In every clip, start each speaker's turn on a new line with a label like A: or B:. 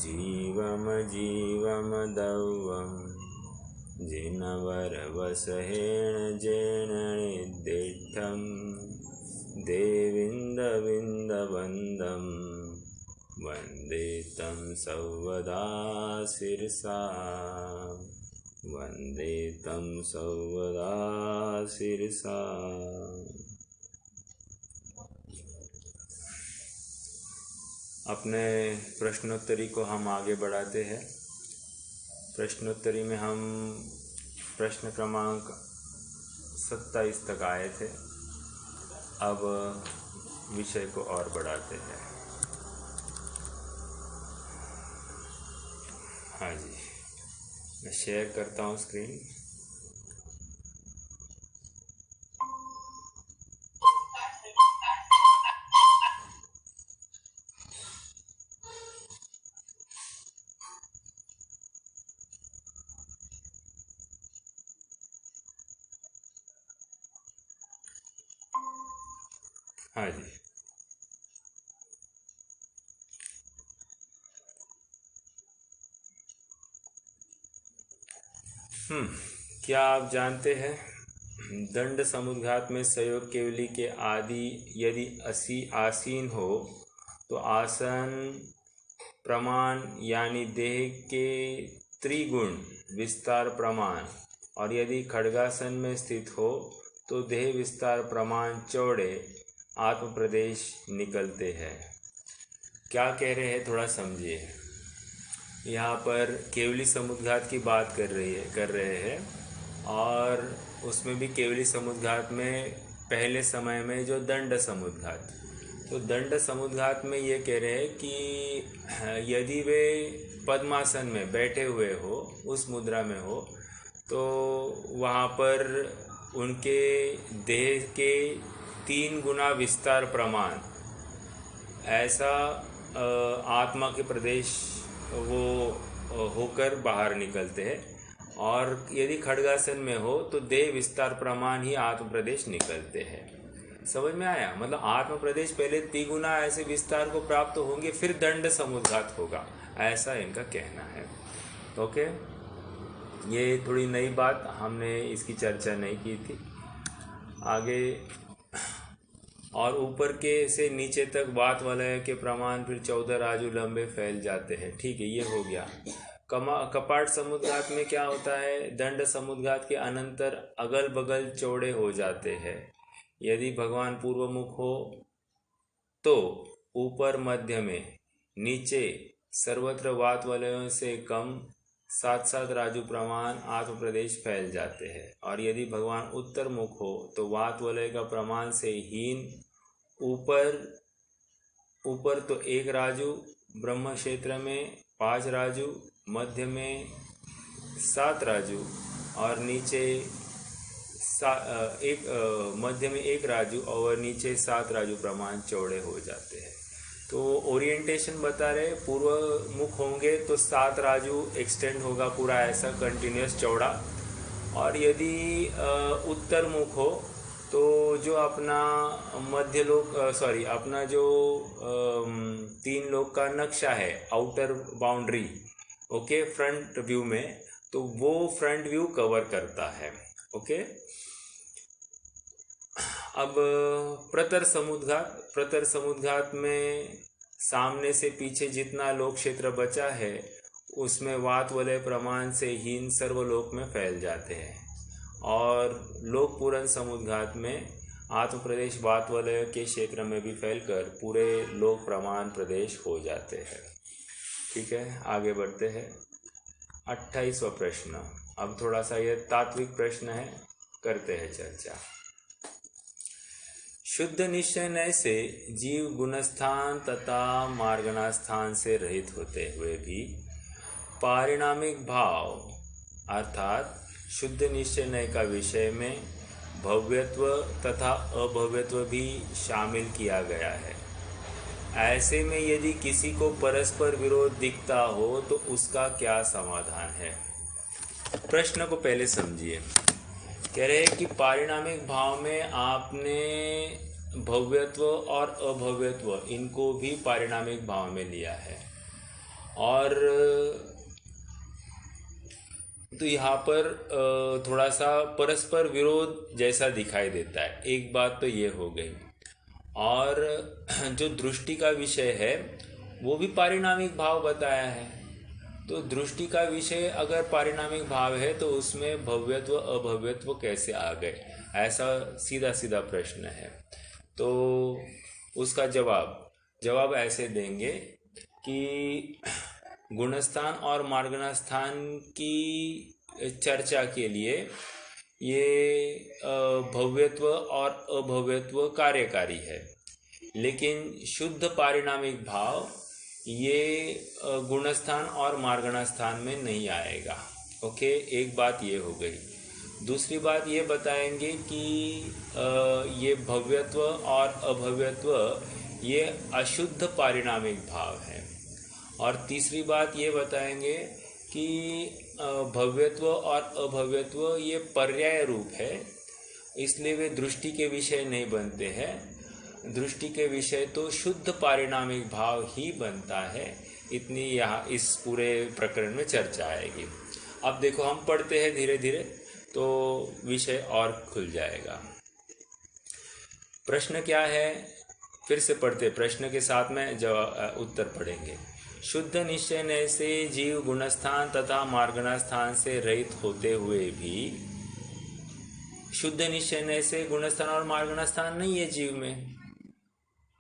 A: जीवम जीवम दौवम जिनवर वसहेण जेण निदिष्टं देविंद विंद वंदम वंदे तं सर्वदा शिरसा वंदे तं सर्वदा शिरसा। अपने प्रश्नोत्तरी को हम आगे बढ़ाते हैं। प्रश्नोत्तरी में हम प्रश्न क्रमांक 27 तक आए थे। अब विषय को और बढ़ाते हैं। हाँ जी, मैं शेयर करता हूँ स्क्रीन। हाँ जी, क्या आप जानते हैं दंड समुद्घात में सहयोग केवली के आदि यदि आसीन हो तो आसन प्रमाण यानी देह के त्रिगुण विस्तार प्रमाण, और यदि खड्गासन में स्थित हो तो देह विस्तार प्रमाण चौड़े आत्म प्रदेश निकलते हैं। क्या कह रहे हैं थोड़ा समझिए। यहाँ पर केवली समुद्घात की बात कर रहे हैं, और उसमें भी केवली समुद्घात में पहले समय में जो दंड समुद्घात, तो दंड समुद्घात में ये कह रहे हैं कि यदि वे पद्मासन में बैठे हुए हो, उस मुद्रा में हो, तो वहाँ पर उनके देह के 3 गुना विस्तार प्रमाण ऐसा आत्मा के प्रदेश वो होकर बाहर निकलते हैं। और यदि खड्गासन में हो तो देह विस्तार प्रमाण ही आत्म प्रदेश निकलते हैं। समझ में आया? मतलब आत्म प्रदेश पहले 3 गुना ऐसे विस्तार को प्राप्त होंगे, फिर दंड समुद्घात होगा, ऐसा इनका कहना है। ओके, ये थोड़ी नई बात, हमने इसकी चर्चा नहीं की थी आगे। और ऊपर के से नीचे तक बात वलय के प्रमाण फिर 14 राजू लंबे फैल जाते हैं। ठीक है, ये हो गया। कपाट समुद्घात में क्या होता है? दंड समुद्घात के अनंतर अगल बगल चौड़े हो जाते हैं। यदि भगवान पूर्वमुख हो तो ऊपर मध्य में, नीचे सर्वत्र वात वलयों से कम 7-7 राजू प्रमाण आत्म प्रदेश फैल जाते हैं। और यदि भगवान उत्तर मुख हो तो वात वलय का प्रमाण से हीन ऊपर तो 1 राजू, ब्रह्म क्षेत्र में 5 राजू, मध्य में 7 राजू, और नीचे मध्य में 1 राजू और नीचे 7 राजू प्रमाण चौड़े हो जाते हैं। तो ओरिएंटेशन बता रहे, पूर्व मुख होंगे तो 7 राजू एक्सटेंड होगा पूरा ऐसा कंटिन्यूस चौड़ा। और यदि उत्तर मुख हो तो जो अपना मध्य लोक अपना जो 3 लोक का नक्शा है, outer boundary, okay, front view में, तो वो फ्रंट व्यू कवर करता है। ओके, अब प्रतर समुद्घात में सामने से पीछे जितना लोक क्षेत्र बचा है उसमें वात वलय प्रमाण से हीन सर्वलोक में फैल जाते हैं। और लोक पूर्ण समुद्घात में आत्म प्रदेश वात वलय के क्षेत्र में भी फैलकर पूरे लोक प्रमाण प्रदेश हो जाते हैं। ठीक है, आगे बढ़ते हैं। 28वां प्रश्न। अब थोड़ा सा यह तात्विक प्रश्न है, करते हैं चर्चा। शुद्ध निश्चय से जीव गुणस्थान तथा मार्गणास्थान से रहित होते हुए भी पारिणामिक भाव अर्थात शुद्ध निश्चय का विषय में भव्यत्व तथा अभव्यत्व भी शामिल किया गया है। ऐसे में यदि किसी को परस्पर विरोध दिखता हो तो उसका क्या समाधान है? प्रश्न को पहले समझिए। कह रहे हैं कि पारिणामिक भाव में आपने भव्यत्व और अभव्यत्व इनको भी पारिणामिक भाव में लिया है, और तो यहाँ पर थोड़ा सा परस्पर विरोध जैसा दिखाई देता है। एक बात तो ये हो गई। और जो दृष्टि का विषय है वो भी पारिणामिक भाव बताया है। तो दृष्टि का विषय अगर पारिणामिक भाव है तो उसमें भव्यत्व अभव्यत्व कैसे आ गए, ऐसा सीधा सीधा प्रश्न है। तो उसका जवाब ऐसे देंगे कि गुणस्थान और मार्गणास्थान की चर्चा के लिए ये भव्यत्व और अभव्यत्व कार्यकारी है, लेकिन शुद्ध पारिणामिक भाव ये गुणस्थान और मार्गणास्थान में नहीं आएगा। ओके, एक बात ये हो गई। दूसरी बात ये बताएंगे कि ये भव्यत्व और अभव्यत्व ये अशुद्ध पारिणामिक भाव है। और तीसरी बात ये बताएंगे कि भव्यत्व और अभव्यत्व ये पर्याय रूप है, इसलिए वे दृष्टि के विषय नहीं बनते हैं। दृष्टि के विषय तो शुद्ध पारिणामिक भाव ही बनता है। इतनी यहाँ इस पूरे प्रकरण में चर्चा आएगी। अब देखो, हम पढ़ते हैं धीरे धीरे तो विषय और खुल जाएगा। प्रश्न क्या है, फिर से पढ़ते, प्रश्न के साथ में जवाब उत्तर पढ़ेंगे। शुद्ध निश्चय से जीव गुणस्थान तथा मार्गणास्थान से रहित होते हुए भी, शुद्ध निश्चय से गुणस्थान और मार्गणास्थान नहीं है जीव में।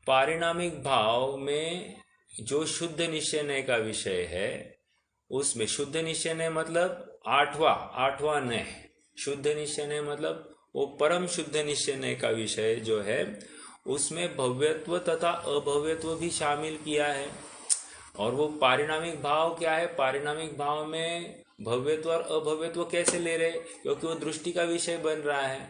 A: पारिणामिक भाव में जो शुद्ध निश्चय का विषय है उसमें, शुद्ध निश्चय मतलब आठवां नय, शुद्ध निश्चय मतलब वो परम शुद्ध निश्चय का विषय जो है उसमें भव्यत्व तथा अभव्यत्व भी शामिल किया है। और वो पारिणामिक भाव क्या है, पारिणामिक भाव में भव्यत्व और अभव्यत्व कैसे ले रहे, क्योंकि वो दृष्टि का विषय बन रहा है।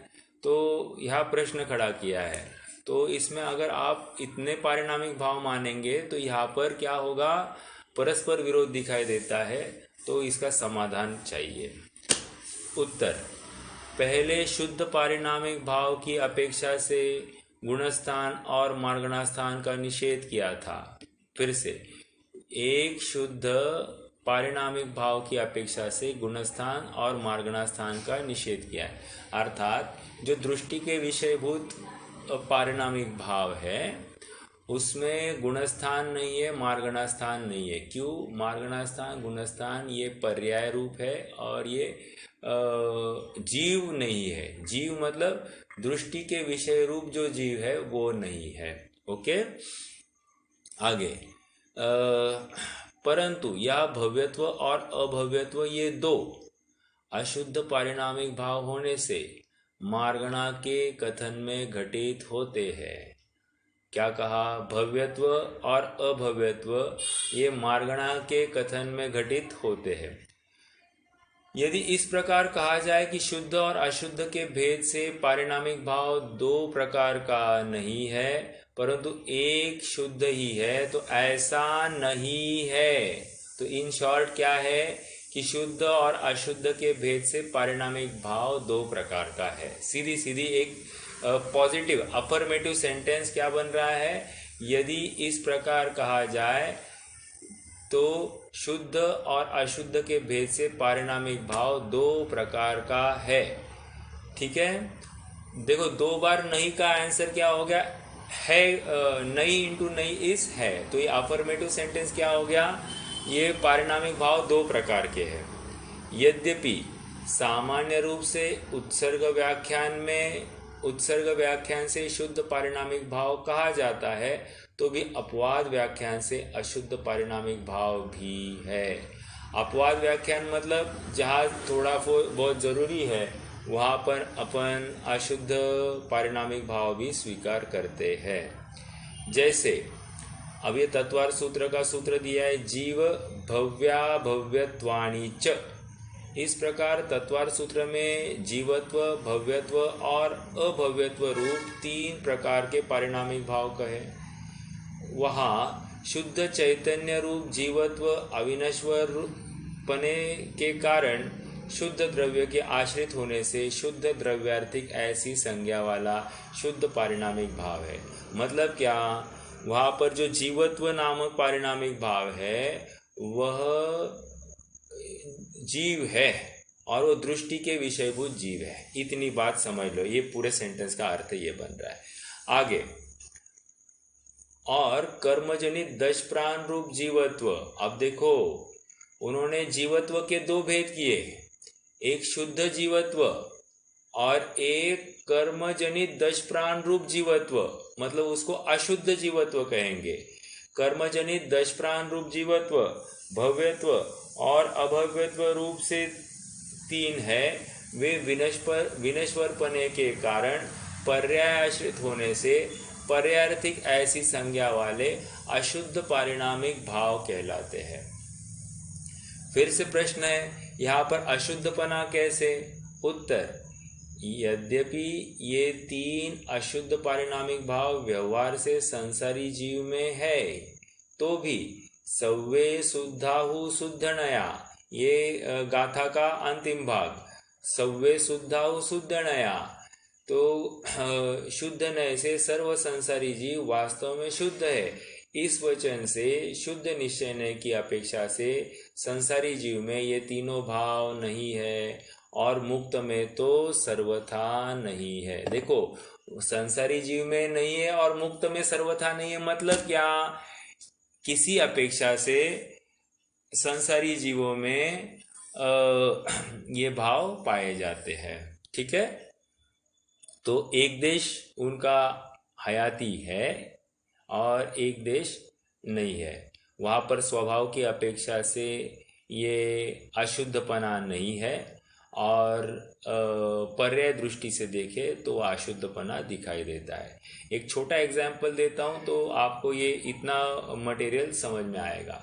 A: तो यह प्रश्न खड़ा किया है। तो इसमें अगर आप इतने पारिणामिक भाव मानेंगे तो यहाँ पर क्या होगा, परस्पर विरोध दिखाई देता है। तो इसका समाधान चाहिए। उत्तर, पहले शुद्ध पारिणामिक भाव की अपेक्षा से गुणस्थान और मार्गणास्थान का निषेध किया था। फिर से, एक शुद्ध पारिणामिक भाव की अपेक्षा से गुणस्थान और मार्गणास्थान का निषेध किया है। अर्थात जो दृष्टि के विषयभूत पारिणामिक भाव है उसमें गुणस्थान नहीं है, मार्गणास्थान नहीं है। क्यों? मार्गणास्थान गुणस्थान ये पर्याय रूप है और ये जीव नहीं है। जीव मतलब दृष्टि के विषय रूप जो जीव है वो नहीं है। ओके, आगे। परंतु यह भव्यत्व और अभव्यत्व ये दो अशुद्ध पारिणामिक भाव होने से मार्गणा के कथन में घटित होते हैं। क्या कहा? भव्यत्व और अभव्यत्व ये मार्गणा के कथन में घटित होते हैं। यदि इस प्रकार कहा जाए कि शुद्ध और अशुद्ध के भेद से पारिणामिक भाव दो प्रकार का नहीं है परंतु एक शुद्ध ही है, तो ऐसा नहीं है। तो इन शॉर्ट क्या है कि शुद्ध और अशुद्ध के भेद से पारिणामिक भाव दो प्रकार का है। सीधी सीधी एक पॉजिटिव अफर्मेटिव सेंटेंस क्या बन रहा है, यदि इस प्रकार कहा जाए तो शुद्ध और अशुद्ध के भेद से पारिणामिक भाव दो प्रकार का है। ठीक है, देखो दो बार नहीं का आंसर क्या हो गया है, नहीं इंटू नहीं इस है। तो ये अफर्मेटिव सेंटेंस क्या हो गया, ये पारिणामिक भाव दो प्रकार के हैं। यद्यपि सामान्य रूप से उत्सर्ग व्याख्यान से शुद्ध पारिणामिक भाव कहा जाता है, तो भी अपवाद व्याख्यान से अशुद्ध पारिणामिक भाव भी है। अपवाद व्याख्यान मतलब जहाँ थोड़ा बहुत जरूरी है वहाँ पर अपन अशुद्ध पारिणामिक भाव भी स्वीकार करते हैं। जैसे अब ये तत्वार्थ सूत्र का सूत्र दिया है, जीव भव्या भव्यत्वाणि च। इस प्रकार तत्वार्थ सूत्र में जीवत्व, भव्यत्व और अभव्यत्व रूप तीन प्रकार के पारिणामिक भाव कहे। वहाँ शुद्ध चैतन्य रूप जीवत्व अविनश्वर पने के कारण शुद्ध द्रव्य के आश्रित होने से शुद्ध द्रव्यार्थिक ऐसी संज्ञा वाला शुद्ध पारिणामिक भाव है। मतलब क्या, वहाँ पर जो जीवत्व नामक पारिणामिक भाव है वह जीव है और वो दृष्टि के विषयभूत जीव है। इतनी बात समझ लो, ये पूरे सेंटेंस का अर्थ ये बन रहा है। आगे, और कर्मजनित 10 प्राण रूप जीवत्व। अब देखो, उन्होंने जीवत्व के 2 भेद किए, एक शुद्ध जीवत्व और एक कर्मजनित 10 प्राण रूप जीवत्व, मतलब उसको अशुद्ध जीवत्व कहेंगे। कर्मजनित 10 प्राण रूप जीवत्व भव्यत्व और अभव्यत्व रूप से 3 है। वे विनश्वरपने के कारण पर्यायाश्रित होने से पर्यायर्थिक ऐसी संज्ञा वाले अशुद्ध पारिणामिक भाव कहलाते हैं। फिर से प्रश्न है, यहाँ पर अशुद्धपना कैसे? उत्तर, यद्यपि ये 3 अशुद्ध पारिणामिक भाव व्यवहार से संसारी जीव में है, तो भी सव्वे शुद्धाहु शुद्धनया, ये गाथा का अंतिम भाग, सव्वे शुद्धाहु शुद्धनया, तो शुद्ध नय से सर्व संसारी जीव वास्तव में शुद्ध है। इस वचन से शुद्ध निश्चय नय की अपेक्षा से संसारी जीव में ये तीनों भाव नहीं है और मुक्त में तो सर्वथा नहीं है। देखो, संसारी जीव में नहीं है और मुक्त में सर्वथा नहीं है, मतलब क्या? किसी अपेक्षा से संसारी जीवों में ये भाव पाए जाते हैं। ठीक है, तो एक देश उनका हयाती है और एक देश नहीं है। वहाँ पर स्वभाव की अपेक्षा से ये अशुद्धपना नहीं है और पर्याय दृष्टि से देखे तो अशुद्धपना दिखाई देता है। एक छोटा एग्जाम्पल देता हूँ तो आपको ये इतना मटेरियल समझ में आएगा।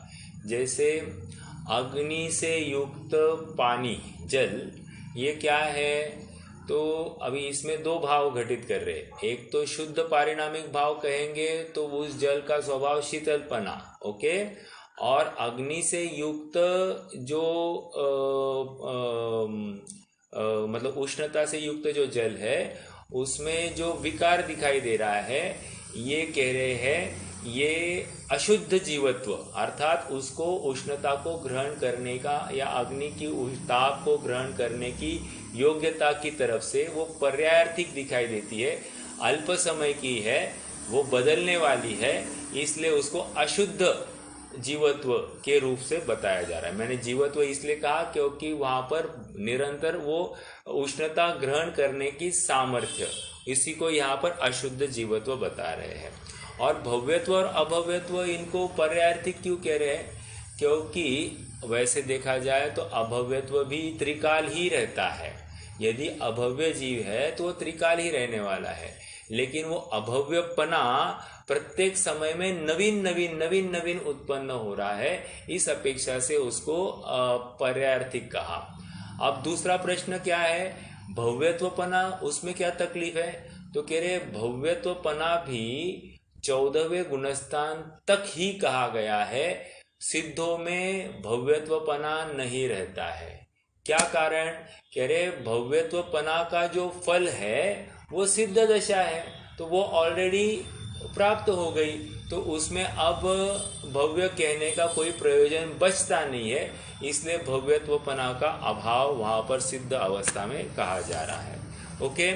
A: जैसे अग्नि से युक्त पानी, जल, ये क्या है? तो अभी इसमें 2 भाव घटित कर रहे, एक तो शुद्ध पारिणामिक भाव कहेंगे तो उस जल का स्वभाव शीतलपना, ओके, और अग्नि से युक्त जो मतलब उष्णता से युक्त जो जल है उसमें जो विकार दिखाई दे रहा है, ये कह रहे हैं ये अशुद्ध जीवत्व, अर्थात उसको उष्णता को ग्रहण करने का या अग्नि की ताप को ग्रहण करने की योग्यता की तरफ से वो पर्यायार्थिक दिखाई देती है, अल्प समय की है, वो बदलने वाली है, इसलिए उसको अशुद्ध जीवत्व के रूप से बताया जा रहा है। मैंने जीवत्व इसलिए कहा क्योंकि वहाँ पर निरंतर वो उष्णता ग्रहण करने की सामर्थ्य, इसी को यहाँ पर अशुद्ध जीवत्व बता रहे हैं। और भव्यत्व और अभव्यत्व, इनको पर्यायार्थिक क्यों कह रहे हैं? क्योंकि वैसे देखा जाए तो अभव्यत्व भी त्रिकाल ही रहता है। यदि अभव्य जीव है तो वो त्रिकाल ही रहने वाला है, लेकिन वो अभव्यपना प्रत्येक समय में नवीन उत्पन्न हो रहा है, इस अपेक्षा से उसको पर्यायार्थिक कहा। अब दूसरा प्रश्न क्या है? भव्यत्वपना, उसमें क्या तकलीफ है? तो कह रहे भव्यत्वपना भी 14वें गुणस्थान तक ही कहा गया है, सिद्धों में भव्यत्वपना नहीं रहता है। क्या कारण? कह रहे भव्यत्वपना का जो फल है वो सिद्ध दशा है, तो वो ऑलरेडी प्राप्त हो गई, तो उसमें अब भव्य कहने का कोई प्रयोजन बचता नहीं है, इसलिए भव्यत्वपना का अभाव वहाँ पर सिद्ध अवस्था में कहा जा रहा है। ओके,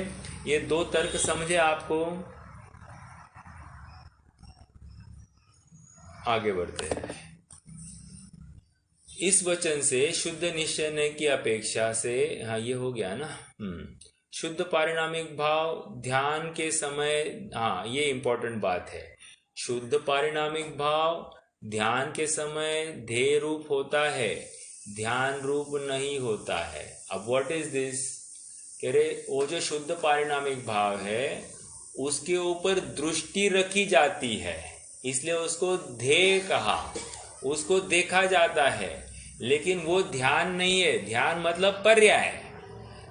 A: ये 2 तर्क समझे आपको? आगे बढ़ते हैं। इस वचन से शुद्ध निश्चय की अपेक्षा से, हाँ ये हो गया ना, शुद्ध पारिणामिक भाव ध्यान के समय, हाँ ये इंपॉर्टेंट बात है, शुद्ध पारिणामिक भाव ध्यान के समय ध्येय रूप होता है, ध्यान रूप नहीं होता है। अब व्हाट इज दिस? कह रहे वो जो शुद्ध पारिणामिक भाव है उसके ऊपर दृष्टि रखी जाती है, इसलिए उसको ध्येय कहा, उसको देखा जाता है, लेकिन वो ध्यान नहीं है। ध्यान मतलब पर्याय,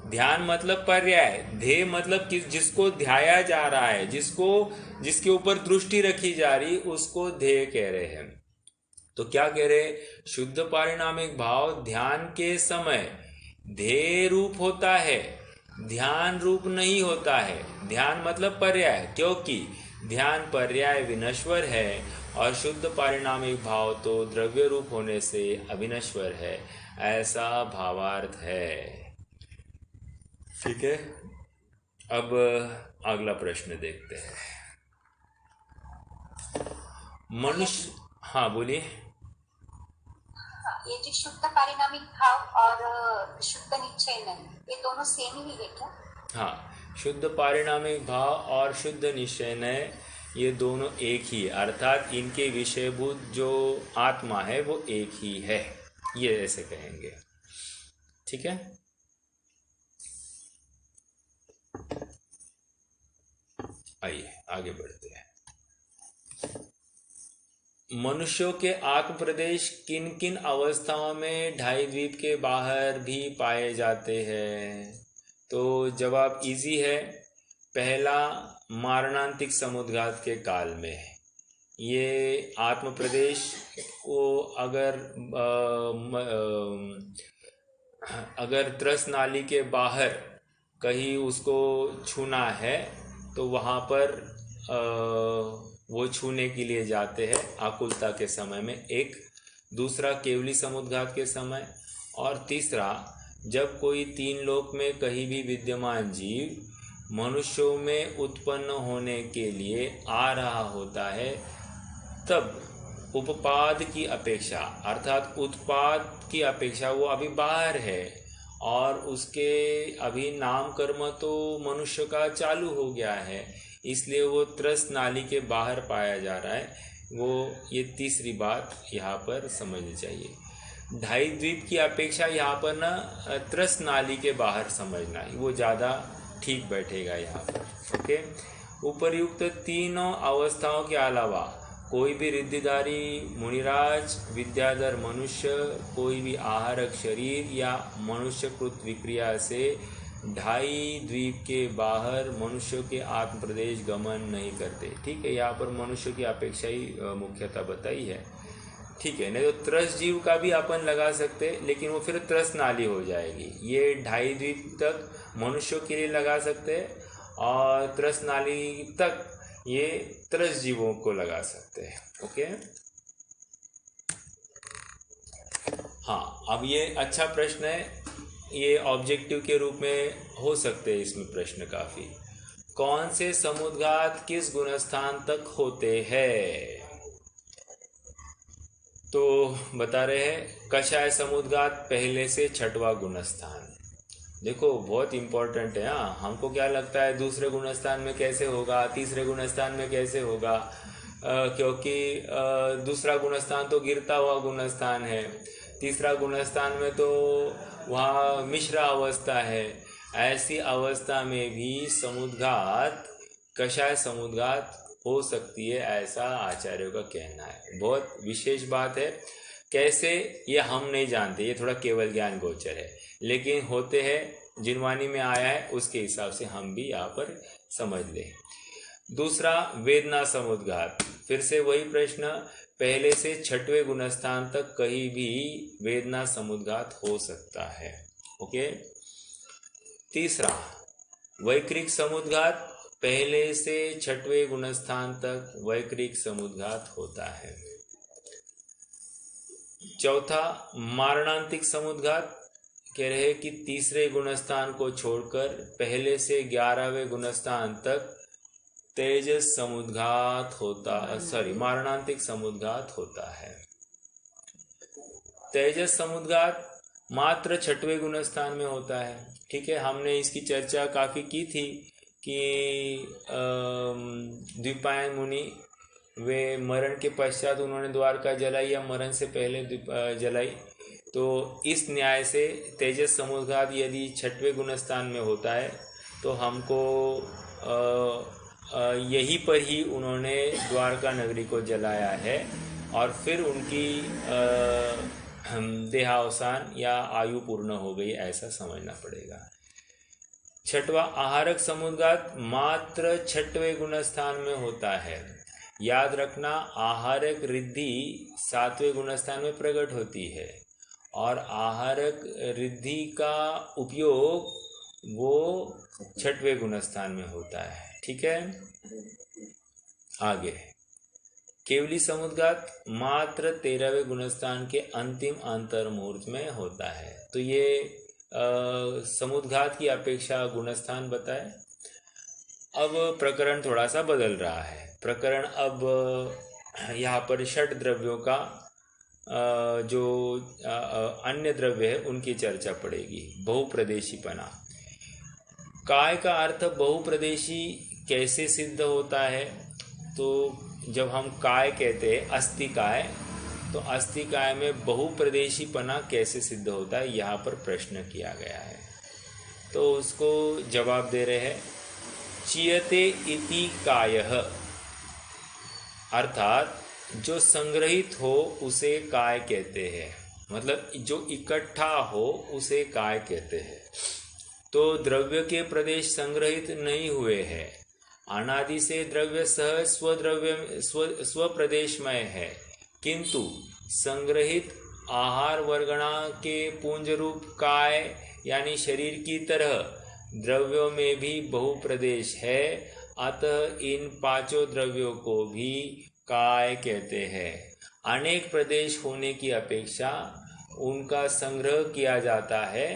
A: ध्यान मतलब पर्याय, ध्येय मतलब जिसको ध्याया जा रहा है, जिसके ऊपर दृष्टि रखी जा रही, उसको ध्येय कह रहे हैं। तो क्या कह रहे? शुद्ध पारिणामिक भाव ध्यान के समय ध्येय रूप होता है, ध्यान रूप नहीं होता है। ध्यान मतलब पर्याय, क्योंकि ध्यान पर्याय विनश्वर है और शुद्ध पारिणामिक भाव तो द्रव्य रूप होने से अविनश्वर है, ऐसा भावार्थ है। ठीक है, अब अगला प्रश्न देखते हैं। मनुष्य, हाँ बोलिए।
B: ये जो शुद्ध पारिणामिक भाव और शुद्ध निश्चय नहीं, ये दोनों सेम ही है क्या?
A: हाँ, शुद्ध पारिणामिक भाव और शुद्ध निश्चय ये दोनों एक ही है, अर्थात इनके विषयभूत जो आत्मा है वो एक ही है, ये ऐसे कहेंगे। ठीक है, आइए आगे बढ़ते हैं। मनुष्यों के आत्म प्रदेश किन किन अवस्थाओं में ढाई द्वीप के बाहर भी पाए जाते हैं? तो जवाब इजी है। पहला, मारणांतिक समुद्घात के काल में है ये आत्म प्रदेश को अगर त्रस नाली के बाहर कहीं उसको छूना है तो वहाँ पर वो छूने के लिए जाते हैं आकुलता के समय में, एक। दूसरा, केवली समुद्घात के समय। और तीसरा, जब कोई तीन लोक में कहीं भी विद्यमान जीव मनुष्यों में उत्पन्न होने के लिए आ रहा होता है, तब उपपाद की अपेक्षा, अर्थात उत्पाद की अपेक्षा वो अभी बाहर है और उसके अभी नाम कर्म तो मनुष्य का चालू हो गया है, इसलिए वो त्रस नाली के बाहर पाया जा रहा है। वो ये तीसरी बात यहाँ पर समझनी चाहिए। ढाई द्वीप की अपेक्षा यहाँ पर ना त्रस नाली के बाहर समझना, वो ज़्यादा ठीक बैठेगा यहाँ पर। ओके, उपर्युक्त तीनों अवस्थाओं के अलावा कोई भी रिद्धिधारी मुनिराज, विद्याधर मनुष्य, कोई भी आहारक शरीर या मनुष्यकृत विक्रिया से ढाई द्वीप के बाहर मनुष्य के आत्म प्रदेश गमन नहीं करते। ठीक है, यहाँ पर मनुष्य की अपेक्षा ही मुख्यता बताई है। ठीक है, नहीं तो त्रस जीव का भी अपन लगा सकते, लेकिन वो फिर त्रस नाली हो जाएगी। ये ढाई द्वीप तक मनुष्यों के लिए लगा सकते और त्रस नाली तक ये त्रस जीवों को लगा सकते हैं। ओके, हाँ, अब ये अच्छा प्रश्न है, ये ऑब्जेक्टिव के रूप में हो सकते हैं इसमें प्रश्न काफी। कौन से समुद्घात किस गुणस्थान तक होते हैं? तो बता रहे हैं, कषाय समुद्घात पहले से छठवां गुणस्थान। देखो बहुत इंपॉर्टेंट है। हाँ, हमको क्या लगता है दूसरे गुणस्थान में कैसे होगा, तीसरे गुणस्थान में कैसे होगा, क्योंकि दूसरा गुणस्थान तो गिरता हुआ गुणस्थान है, तीसरा गुणस्थान में तो वहाँ मिश्र अवस्था है। ऐसी अवस्था में भी समुद्घात, कषाय समुद्घात हो सकती है, ऐसा आचार्यों का कहना है। बहुत विशेष बात है, कैसे ये हम नहीं जानते, ये थोड़ा केवल ज्ञान गोचर है, लेकिन होते हैं, जिनवानी में आया है उसके हिसाब से हम भी यहाँ पर समझ लें। दूसरा, वेदना समुद्घात, फिर से वही प्रश्न, पहले से छठवें गुणस्थान तक कहीं भी वेदना समुद्घात हो सकता है। ओके। तीसरा, वैक्रिक समुद्घात, पहले से छठवें गुणस्थान तक वैक्रिक समुद्घात होता है। चौथा, मारणांतिक समुद्घात, कह रहे कि तीसरे गुणस्थान को छोड़कर पहले से 11वें गुणस्थान तक तेजस समुद्घात होता, मारणांतिक समुद्घात होता है। तेजस समुद्घात मात्र छठवें गुणस्थान में होता है। ठीक है, हमने इसकी चर्चा काफी की थी कि द्विपायन मुनि वे मरण के पश्चात उन्होंने द्वारका जलाई या मरण से पहले जलाई, तो इस न्याय से तेजस समुद्घात यदि छठवें गुणस्थान में होता है तो हमको यहीं पर ही उन्होंने द्वारका नगरी को जलाया है और फिर उनकी देहावसान या आयु पूर्ण हो गई, ऐसा समझना पड़ेगा। छठवां, आहारक समुद्घात मात्र छठवें गुणस्थान में होता है। याद रखना, आहारक रिद्धि 7वें गुणस्थान में प्रकट होती है और आहारक रिद्धि का उपयोग वो छठवें गुणस्थान में होता है। ठीक है, आगे केवली समुद्घात मात्र 13वें गुणस्थान के अंतिम अंतर्मुहूर्त में होता है। तो ये समुद्घात की अपेक्षा गुणस्थान बताए। अब प्रकरण थोड़ा सा बदल रहा है। प्रकरण अब यहाँ पर षट द्रव्यों का जो अन्य द्रव्य है उनकी चर्चा पड़ेगी। बहुप्रदेशीपना। काय का अर्थ बहुप्रदेशी कैसे सिद्ध होता है? तो जब हम काय कहते हैं अस्थिकाय, तो अस्थिकाय में बहुप्रदेशीपना कैसे सिद्ध होता है, यहाँ पर प्रश्न किया गया है। तो उसको जवाब दे रहे हैं चियते इति कायः, अर्थात जो संग्रहित हो उसे काय कहते हैं, मतलब जो इकट्ठा हो उसे काय कहते हैं। तो द्रव्य के प्रदेश संग्रहित नहीं हुए हैं। अनादि से द्रव्य सहज स्वप्रदेशमय है, किंतु संग्रहित आहार वर्गणा के पुंज रूप काय यानी शरीर की तरह द्रव्यों में भी बहुप्रदेश है। अतः इन पांचों द्रव्यों को भी काय कहते हैं। अनेक प्रदेश होने की अपेक्षा उनका संग्रह किया जाता है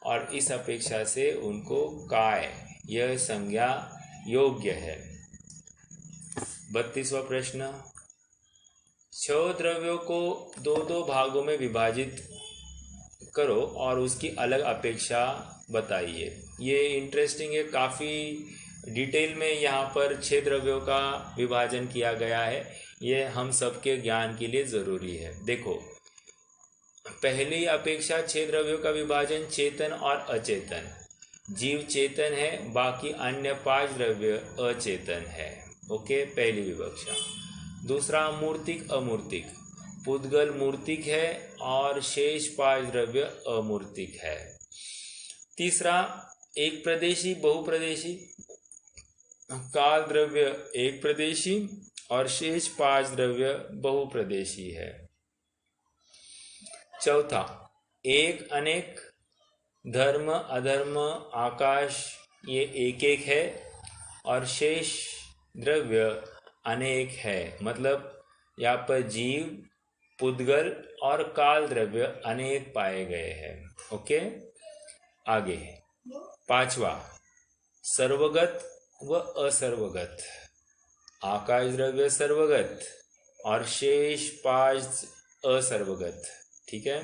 A: और इस अपेक्षा से उनको काय यह संज्ञा योग्य है। 32वां प्रश्न, 6 द्रव्यों को दो दो भागों में विभाजित करो और उसकी अलग अपेक्षा बताइए। ये इंटरेस्टिंग है, काफ़ी डिटेल में यहाँ पर 6 द्रव्यों का विभाजन किया गया है। ये हम सबके ज्ञान के लिए ज़रूरी है। देखो, पहली अपेक्षा 6 द्रव्यों का विभाजन चेतन और अचेतन। जीव चेतन है, बाकी अन्य 5 द्रव्य अचेतन है। ओके, पहली विवक्षा। दूसरा मूर्तिक अमूर्तिक। पुद्गल मूर्तिक है और शेष 5 द्रव्य अमूर्तिक है। तीसरा एक प्रदेशी बहुप्रदेशी। काल द्रव्य एक प्रदेशी और शेष 5 द्रव्य बहुप्रदेशी है। चौथा एक अनेक, धर्म अधर्म आकाश ये एक एक है और शेष द्रव्य अनेक है, मतलब यहाँ पर जीव पुद्गल और काल द्रव्य अनेक पाए गए हैं। ओके, आगे 5वां सर्वगत व असर्वगत। आकाश द्रव्य सर्वगत और शेष 5 असर्वगत। ठीक है।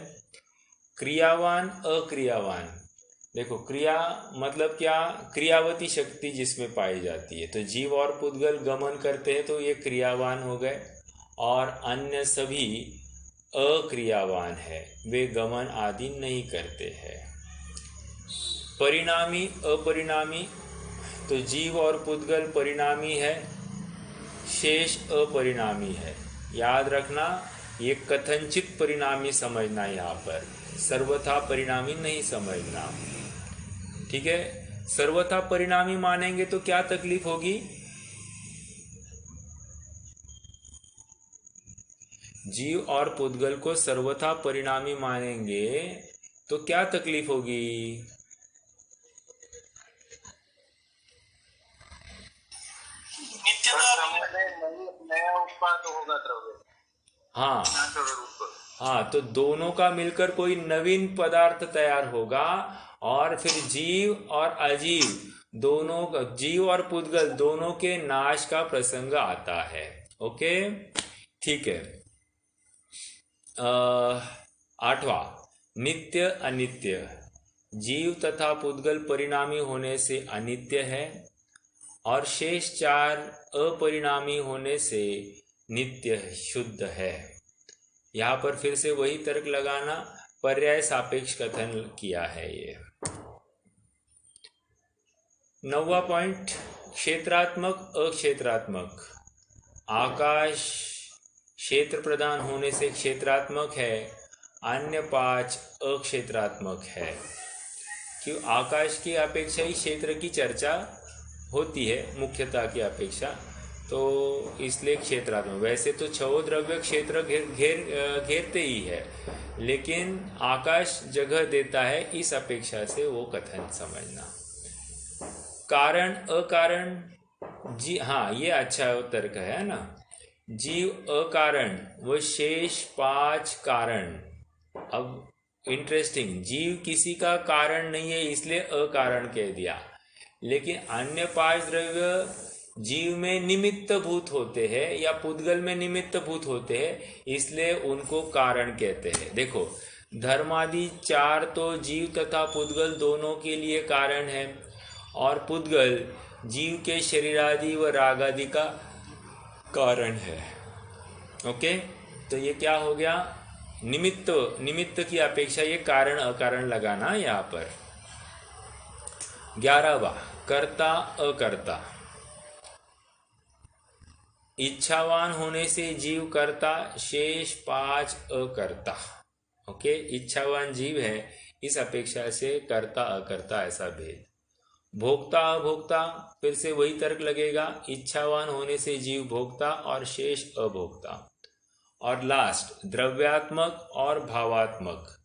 A: क्रियावान अक्रियावान। देखो, क्रिया मतलब क्या? क्रियावती शक्ति जिसमें पाई जाती है। तो जीव और पुद्गल गमन करते हैं तो ये क्रियावान हो गए, और अन्य सभी अक्रियावान है, वे गमन आदि नहीं करते हैं। परिणामी अपरिणामी। तो जीव और पुद्गल परिणामी है, शेष अपरिणामी है। याद रखना, ये कथनचित परिणामी समझना, यहाँ पर सर्वथा परिणामी नहीं समझना। ठीक है। सर्वथा परिणामी मानेंगे तो क्या तकलीफ होगी? जीव और पुद्गल को सर्वथा परिणामी मानेंगे तो क्या तकलीफ होगी?
C: नया उत्पाद होगा द्रव्य।
A: हाँ हाँ, तो दोनों का मिलकर कोई नवीन पदार्थ तैयार होगा, और फिर जीव और अजीव दोनों, जीव और पुद्गल दोनों के नाश का प्रसंग आता है। ओके, ठीक है। 8वां नित्य अनित्य। जीव तथा पुद्गल परिणामी होने से अनित्य है और शेष 4 अपरिणामी होने से नित्य शुद्ध है। यहाँ पर फिर से वही तर्क लगाना, पर्याय सापेक्ष कथन किया है ये। 9वां पॉइंट क्षेत्रात्मक अक्षेत्रात्मक। आकाश क्षेत्र प्रदान होने से क्षेत्रात्मक है, अन्य 5 अक्षेत्रात्मक है। क्यों? आकाश की अपेक्षा ही क्षेत्र की चर्चा होती है मुख्यता की अपेक्षा, तो इसलिए क्षेत्रात्मक। वैसे तो 6 द्रव्य क्षेत्र घेरते ही है, लेकिन आकाश जगह देता है, इस अपेक्षा से वो कथन समझना। कारण अकारण जी, हाँ, ये अच्छा तर्क है ना। जीव अकारण व शेष 5 कारण। अब इंटरेस्टिंग, जीव किसी का कारण नहीं है इसलिए अकारण कह दिया, लेकिन अन्य 5 द्रव्य जीव में निमित्त भूत होते हैं या पुद्गल में निमित्त भूत होते हैं, इसलिए उनको कारण कहते हैं। देखो, धर्मादि 4 तो जीव तथा पुद्गल दोनों के लिए कारण है, और पुद्गल जीव के शरीरादि व रागादि का कारण है। ओके, तो ये क्या हो गया, निमित्त की अपेक्षा ये कारण अकारण लगाना यहाँ पर। 11वां, कर्ता अकर्ता। इच्छावान होने से जीव कर्ता, शेष 5 अकर्ता। ओके, इच्छावान जीव है, इस अपेक्षा से कर्ता अकर्ता ऐसा भेद। भोक्ता अभोक्ता, फिर से वही तर्क लगेगा, इच्छावान होने से जीव भोक्ता और शेष अभोक्ता। और लास्ट, द्रव्यात्मक और भावात्मक।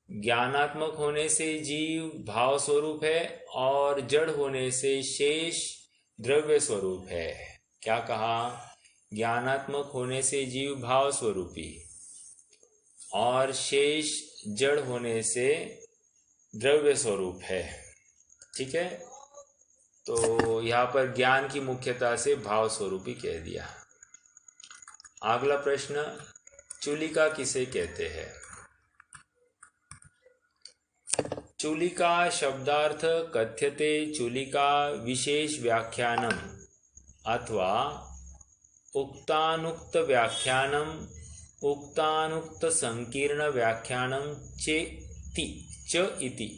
A: ज्ञानात्मक होने से जीव भाव स्वरूप है और जड़ होने से शेष द्रव्य स्वरूप है। क्या कहा, ज्ञानात्मक होने से जीव भाव स्वरूपी और शेष जड़ होने से द्रव्य स्वरूप है। ठीक है, तो यहाँ पर ज्ञान की मुख्यता से भाव स्वरूपी कह दिया। अगला प्रश्न, चूलिका किसे कहते हैं? चूलिका शब्दार्थ कथ्यते चूलिका विशेष व्याख्यानम अथवा उक्तानुक्त व्याख्यानम उक्तानुक्त संकीर्ण व्याख्यानम चेति च इति।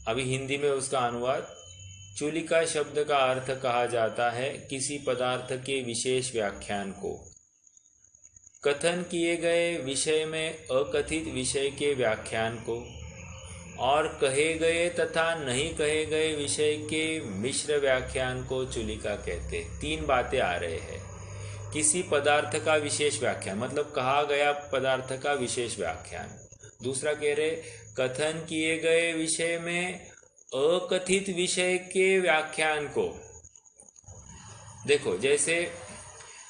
A: अभी हिंदी में उसका अनुवाद। चूलिका शब्द का अर्थ कहा जाता है किसी पदार्थ के विशेष व्याख्यान को, कथन किए गए विषय में अकथित विषय के व्याख्यान को, और कहे गए तथा नहीं कहे गए विषय के मिश्र व्याख्यान को चूलिका कहते। 3 बातें आ रहे हैं। किसी पदार्थ का विशेष व्याख्यान मतलब कहा गया पदार्थ का विशेष व्याख्यान। दूसरा कह रहे कथन किए गए विषय में अकथित विषय के व्याख्यान को। देखो, जैसे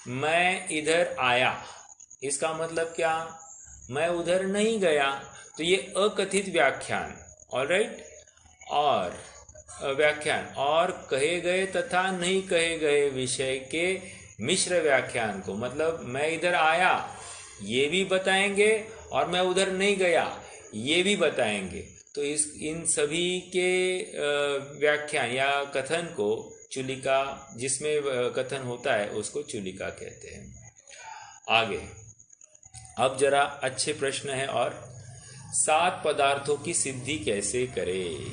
A: मैं इधर आया, इसका मतलब क्या, मैं उधर नहीं गया, तो ये अकथित व्याख्यान, ऑलराइट, और व्याख्यान, और कहे गए तथा नहीं कहे गए विषय के मिश्र व्याख्यान को, मतलब मैं इधर आया ये भी बताएंगे और मैं उधर नहीं गया ये भी बताएंगे। तो इन सभी के व्याख्यान या कथन को चूलिका, जिसमें कथन होता है उसको चूलिका कहते हैं। आगे अब जरा अच्छे प्रश्न है, और 7 पदार्थों की सिद्धि कैसे करें?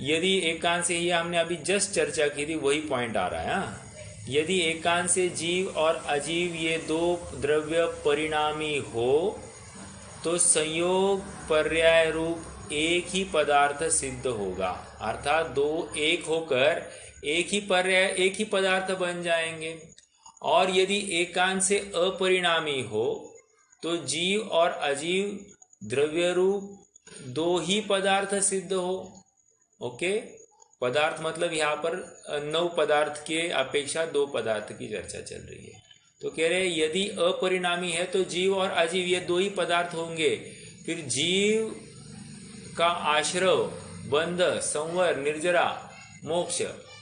A: यदि एकांत से, ही हमने अभी जस्ट चर्चा की थी, वही पॉइंट आ रहा है। हाँ? यदि एकांत से जीव और अजीव ये 2 द्रव्य परिणामी हो तो संयोग पर्याय रूप एक ही पदार्थ सिद्ध होगा, अर्थात 2 एक होकर एक ही पर्याय एक ही पदार्थ बन जाएंगे। और यदि एकांत से अपरिणामी हो तो जीव और अजीव द्रव्य रूप 2 ही पदार्थ सिद्ध हो। ओके, पदार्थ मतलब यहाँ पर 9 पदार्थ के अपेक्षा 2 पदार्थ की चर्चा चल रही है। तो कह रहे यदि अपरिणामी है तो जीव और अजीव ये 2 ही पदार्थ होंगे, फिर जीव का आश्रव, बंध, संवर, निर्जरा, मोक्ष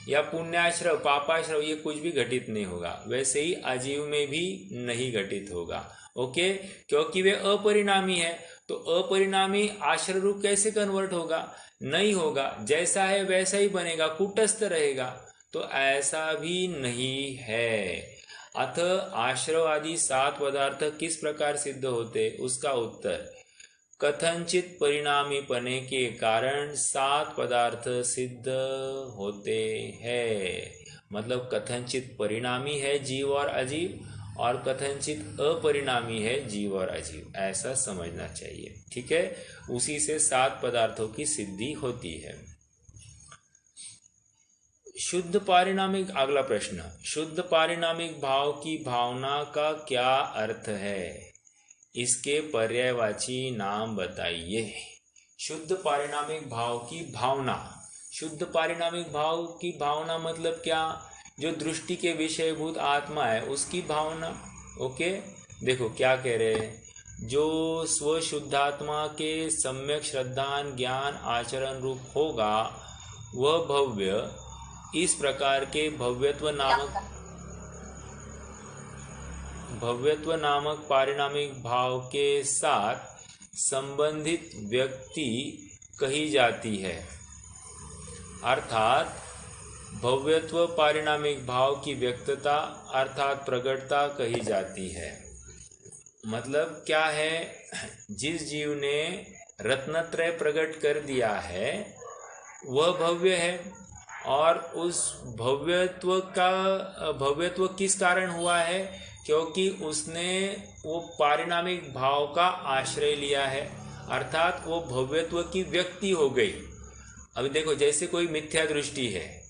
A: या पुण्याश्रव, पापाश्रव ये कुछ भी घटित नहीं होगा। वैसे ही अजीव में भी नहीं घटित होगा। ओके, क्योंकि वे अपरिणामी है, तो अपरिणामी आश्रय रूप कैसे कन्वर्ट होगा? नहीं होगा, जैसा है वैसा ही बनेगा, कूटस्थ रहेगा। तो ऐसा भी नहीं है। अथ आश्रव आदि 7 पदार्थ किस प्रकार सिद्ध होते? उसका उत्तर, कथनचित परिणामी पने के कारण 7 पदार्थ सिद्ध होते हैं। मतलब कथनचित परिणामी है जीव और अजीव, और कथनचित अपरिणामी है जीव और अजीव, ऐसा समझना चाहिए। ठीक है, उसी से 7 पदार्थों की सिद्धि होती है। शुद्ध पारिणामिक, अगला प्रश्न, शुद्ध पारिणामिक भाव की भावना का क्या अर्थ है? इसके पर्यायवाची नाम बताइए। शुद्ध पारिणामिक भाव की भावना। शुद्ध पारिणामिक भाव की भावना मतलब क्या? जो दृष्टि के विषयभूत आत्मा है उसकी भावना। ओके, देखो क्या कह रहे हैं, जो स्वशुद्धात्मा के सम्यक श्रद्धान ज्ञान आचरण रूप होगा वह भव्य इस प्रकार के भव्यत्व नामक पारिणामिक भाव के साथ संबंधित व्यक्ति कही जाती है। अर्थात भव्यत्व पारिणामिक भाव की व्यक्तता अर्थात प्रगटता कही जाती है। मतलब क्या है, जिस जीव ने रत्नत्रय प्रकट कर दिया है वह भव्य है, और उस भव्यत्व किस कारण हुआ है, क्योंकि उसने वो पारिणामिक भाव का आश्रय लिया है, अर्थात वो भव्यत्व की व्यक्ति हो गई। अभी देखो, जैसे कोई मिथ्या दृष्टि है,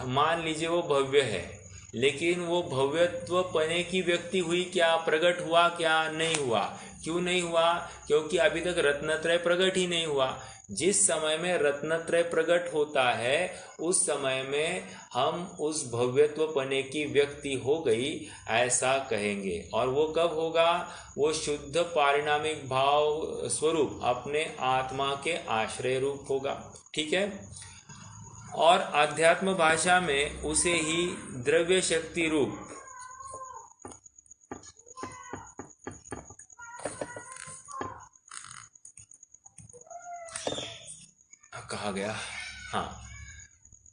A: मान लीजिए वो भव्य है, लेकिन वो भव्यत्व पने की व्यक्ति हुई क्या, प्रकट हुआ क्या, नहीं हुआ। क्यों नहीं हुआ, क्योंकि अभी तक रत्नत्रय प्रकट ही नहीं हुआ। जिस समय में रत्नत्रय प्रकट होता है उस समय में हम उस भव्यत्व पने की व्यक्ति हो गई ऐसा कहेंगे। और वो कब होगा, वो शुद्ध पारिणामिक भाव स्वरूप अपने आत्मा के आश्रय रूप होगा। ठीक है, और अध्यात्म भाषा में उसे ही द्रव्य शक्ति रूप कहा गया। हाँ,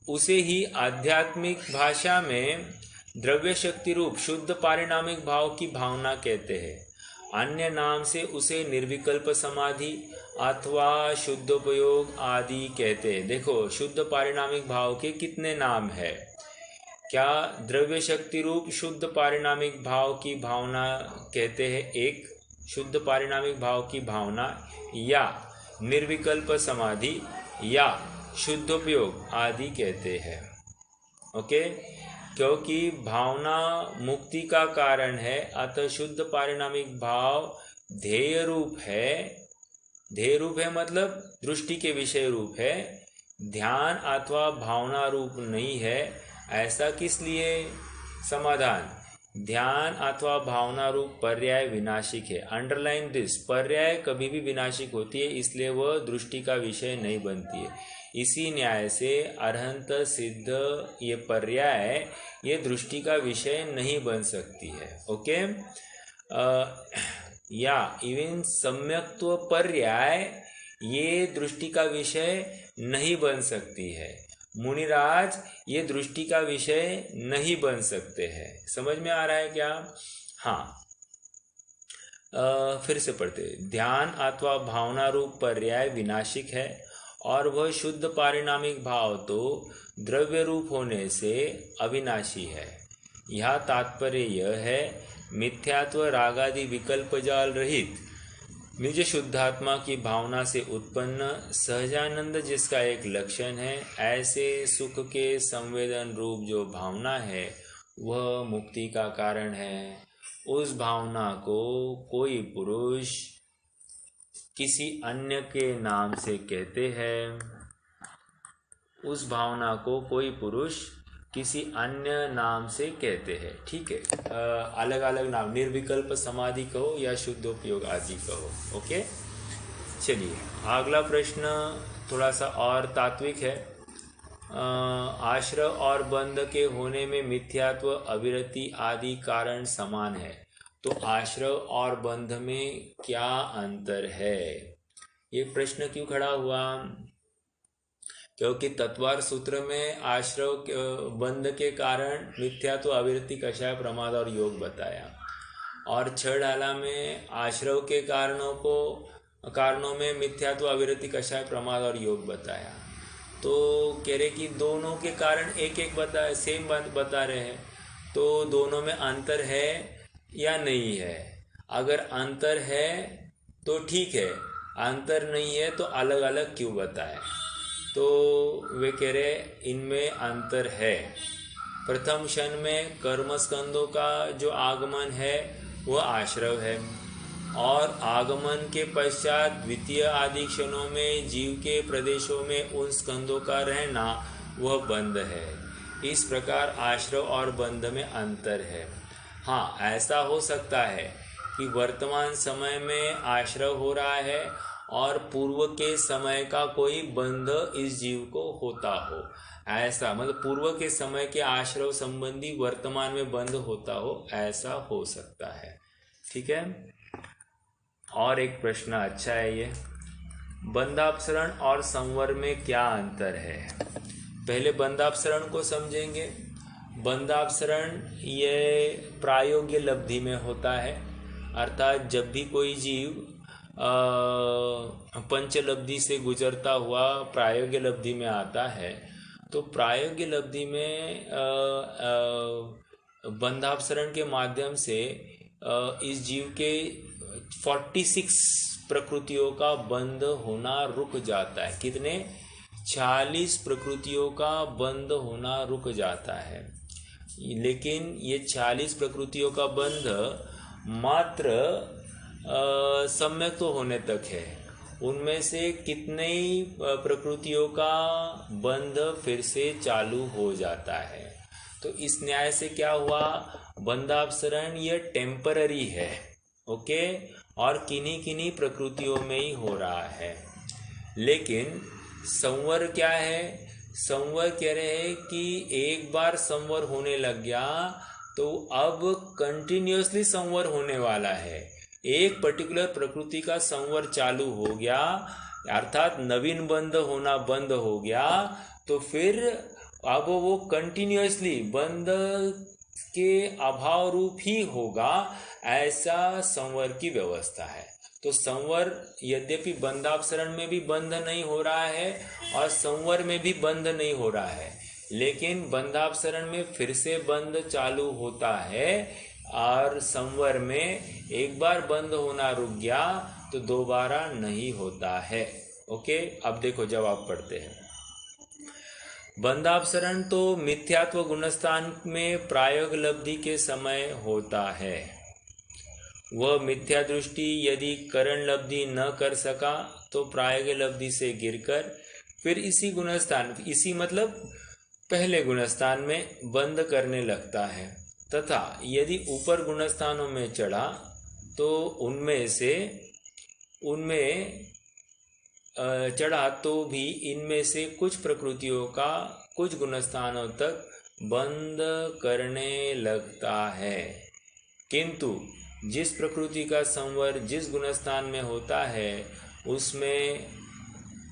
A: उसे ही आध्यात्मिक भाषा में द्रव्य शक्ति रूप शुद्ध पारिणामिक भाव की भावना कहते हैं। अन्य नाम से उसे निर्विकल्प समाधि अथवा शुद्धोपयोग आदि कहते हैं। देखो, शुद्ध पारिणामिक भाव के कितने नाम है, क्या द्रव्य शक्ति रूप शुद्ध पारिणामिक भाव की भावना कहते हैं, एक शुद्ध पारिणामिक भाव की भावना, या निर्विकल्प समाधि, या शुद्धोपयोग आदि कहते हैं। ओके, क्योंकि भावना मुक्ति का कारण है, अतः शुद्ध पारिणामिक भाव ध्येय रूप है। ध्येय रूप है मतलब दृष्टि के विषय रूप है, ध्यान अथवा भावना रूप नहीं है। ऐसा किस लिए? समाधान, ध्यान अथवा भावना रूप पर्याय विनाशिक है। अंडरलाइन दिस, पर्याय कभी भी विनाशिक होती है, इसलिए वह दृष्टि का विषय नहीं बनती है। इसी न्याय से अरहंत सिद्ध ये पर्याय ये दृष्टि का विषय नहीं बन सकती है। ओके, या इवन सम्यक्त्व पर्याय ये दृष्टि का विषय नहीं बन सकती है। मुनिराज ये दृष्टि का विषय नहीं बन सकते हैं। समझ में आ रहा है क्या? हाँ, फिर से पढ़ते। ध्यान अथवा भावना रूप पर्याय विनाशिक है और वह शुद्ध पारिणामिक भाव तो द्रव्य रूप होने से अविनाशी है। यह तात्पर्य यह है, मिथ्यात्व रागादि विकल्प जाल रहित निज शुद्धात्मा की भावना से उत्पन्न सहजानंद जिसका एक लक्षण है, ऐसे सुख के संवेदन रूप जो भावना है वह मुक्ति का कारण है। उस भावना को कोई पुरुष किसी अन्य के नाम से कहते हैं। उस भावना को कोई पुरुष किसी अन्य नाम से कहते हैं। ठीक है, अलग अलग नाम, निर्विकल्प समाधि कहो या शुद्धोपयोग आदि कहो। ओके, चलिए अगला प्रश्न थोड़ा सा और तात्विक है। आश्रय और बंध के होने में मिथ्यात्व अविरति आदि कारण समान है, तो आश्रय और बंध में क्या अंतर है? ये प्रश्न क्यों खड़ा हुआ? क्योंकि तत्वार सूत्र में आश्रय बंध के कारण मिथ्यात्व अविरति कषाय प्रमाद और योग बताया, और छह डाला में आश्रय के कारणों में मिथ्यात्व अविरति कषाय प्रमाद और योग बताया। तो कह रहे कि दोनों के कारण एक एक सेम बात बता रहे हैं, तो दोनों में अंतर है या नहीं है? अगर अंतर है तो ठीक है, अंतर नहीं है तो अलग अलग क्यों बताए? तो वे कह रहे इनमें अंतर है। प्रथम क्षण में कर्म स्कंदों का जो आगमन है वह आश्रय है, और आगमन के पश्चात द्वितीय आदि क्षणों में जीव के प्रदेशों में उन स्कंदों का रहना वह बंध है। इस प्रकार आश्रव और बंध में अंतर है। हाँ, ऐसा हो सकता है कि वर्तमान समय में आश्रव हो रहा है और पूर्व के समय का कोई बंध इस जीव को होता हो, ऐसा मतलब पूर्व के समय के आश्रव संबंधी वर्तमान में बंध होता हो, ऐसा हो सकता है। ठीक है। और एक प्रश्न अच्छा है ये, बंधापसरण और संवर में क्या अंतर है? पहले बंधापसरण को समझेंगे। बंधापसरण ये प्रायोग्य लब्धि में होता है, अर्थात जब भी कोई जीव पंचलब्धि से गुजरता हुआ प्रायोग्य लब्धि में आता है, तो प्रायोग्य लब्धि में बंधापसरण के माध्यम से इस जीव के 46 प्रकृतियों का बंध होना रुक जाता है। कितने? 40 प्रकृतियों का बंध होना रुक जाता है। लेकिन ये 40 प्रकृतियों का बंध मात्र सम्यक तो होने तक है। उनमें से कितने ही प्रकृतियों का बंध फिर से चालू हो जाता है। तो इस न्याय से क्या हुआ, बंधापसरण ये टेम्पररी है, ओके, और किन्हीं किन्हीं प्रकृतियों में ही हो रहा है। लेकिन संवर क्या है? संवर कह रहे हैं कि एक बार संवर होने लग गया तो अब कंटिन्यूअसली संवर होने वाला है। एक पर्टिकुलर प्रकृति का संवर चालू हो गया, अर्थात नवीन बंध होना बंद हो गया, तो फिर अब वो कंटिन्यूअसली बंध के अभाव रूप ही होगा, ऐसा संवर की व्यवस्था है। तो संवर यद्यपि बंधापसरण में भी बंध नहीं हो रहा है और संवर में भी बंध नहीं हो रहा है, लेकिन बंधापसरण में फिर से बंध चालू होता है और संवर में एक बार बंद होना रुक गया तो दोबारा नहीं होता है। ओके, अब देखो जवाब पढ़ते हैं। बंधापसरण तो मिथ्यात्व गुणस्थान में प्रायोग लब्धि के समय होता है। वह मिथ्या दृष्टि यदि करण लब्धि न कर सका तो प्रायोग लब्धि से गिरकर फिर इसी गुणस्थान, इसी मतलब पहले गुणस्थान में बंद करने लगता है, तथा यदि ऊपर गुणस्थानों में चढ़ा तो उनमें चढ़ा तो भी इनमें से कुछ प्रकृतियों का कुछ गुणस्थानों तक बंद करने लगता है। किंतु जिस प्रकृति का संवर जिस गुणस्थान में होता है उसमें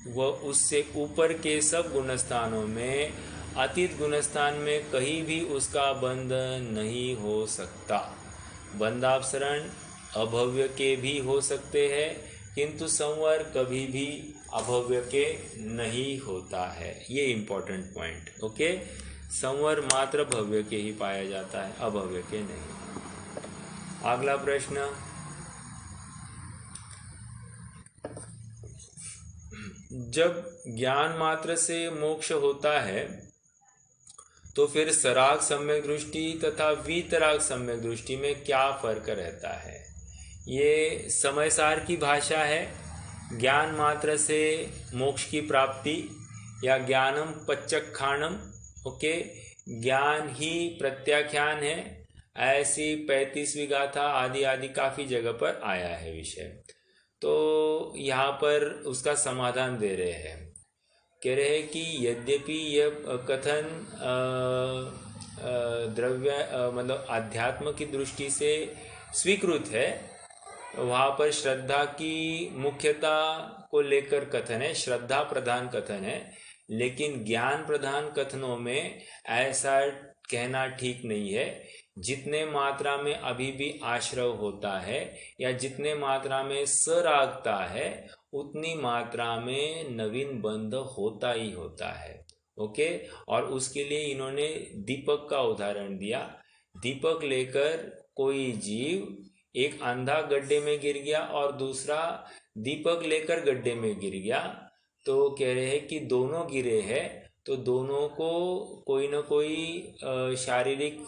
A: वह उससे ऊपर के सब गुणस्थानों में अतीत गुणस्थान में कहीं भी उसका बंध नहीं हो सकता। बंधापसरण अभव्य के भी हो सकते हैं, किंतु संवर कभी भी अभव्य के नहीं होता है। ये इम्पोर्टेंट पॉइंट, ओके। संवर मात्र भव्य के ही पाया जाता है, अभव्य के नहीं। अगला प्रश्न, जब ज्ञान मात्र से मोक्ष होता है तो फिर सराग सम्यक दृष्टि तथा वीतराग सम्यक दृष्टि में क्या फर्क रहता है? ये समयसार की भाषा है। ज्ञान मात्र से मोक्ष की प्राप्ति या ज्ञानम पच्चक्षाणम, ओके, ज्ञान ही प्रत्याख्यान है, ऐसी 35वीं गाथा आदि आदि काफ़ी जगह पर आया है विषय। तो यहाँ पर उसका समाधान दे रहे हैं, कह रहे हैं कि यद्यपि यह कथन द्रव्य मतलब अध्यात्म की दृष्टि से स्वीकृत है, वहाँ पर श्रद्धा की मुख्यता को लेकर कथन है, श्रद्धा प्रधान कथन है, लेकिन ज्ञान प्रधान कथनों में ऐसा कहना ठीक नहीं है। जितने मात्रा में अभी भी आश्रव होता है या जितने मात्रा में सरागता है उतनी मात्रा में नवीन बंध होता ही होता है, ओके। और उसके लिए इन्होंने दीपक का उदाहरण दिया। दीपक लेकर कोई जीव एक अंधा गड्ढे में गिर गया और दूसरा दीपक लेकर गड्ढे में गिर गया, तो कह रहे हैं कि दोनों गिरे हैं तो दोनों को कोई न कोई शारीरिक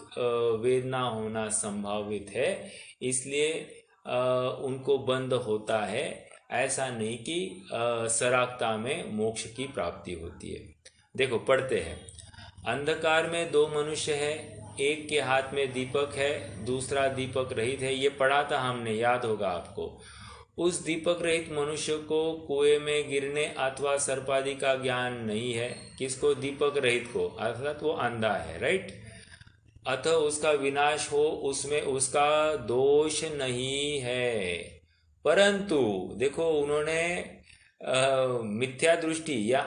A: वेदना होना संभावित है, इसलिए उनको बंध होता है। ऐसा नहीं कि सरागता में मोक्ष की प्राप्ति होती है। देखो पढ़ते हैं, अंधकार में दो मनुष्य है, एक के हाथ में दीपक है, दूसरा दीपक रहित है। ये पढ़ा था हमने, याद होगा आपको। उस दीपक रहित मनुष्य को कुएं में गिरने अथवा सर्प आदि का ज्ञान नहीं है। किसको? दीपक रहित को, अर्थात वो अंधा है, राइट। अतः उसका विनाश हो उसमें उसका दोष नहीं है। परंतु देखो, उन्होंने मिथ्या दृष्टि या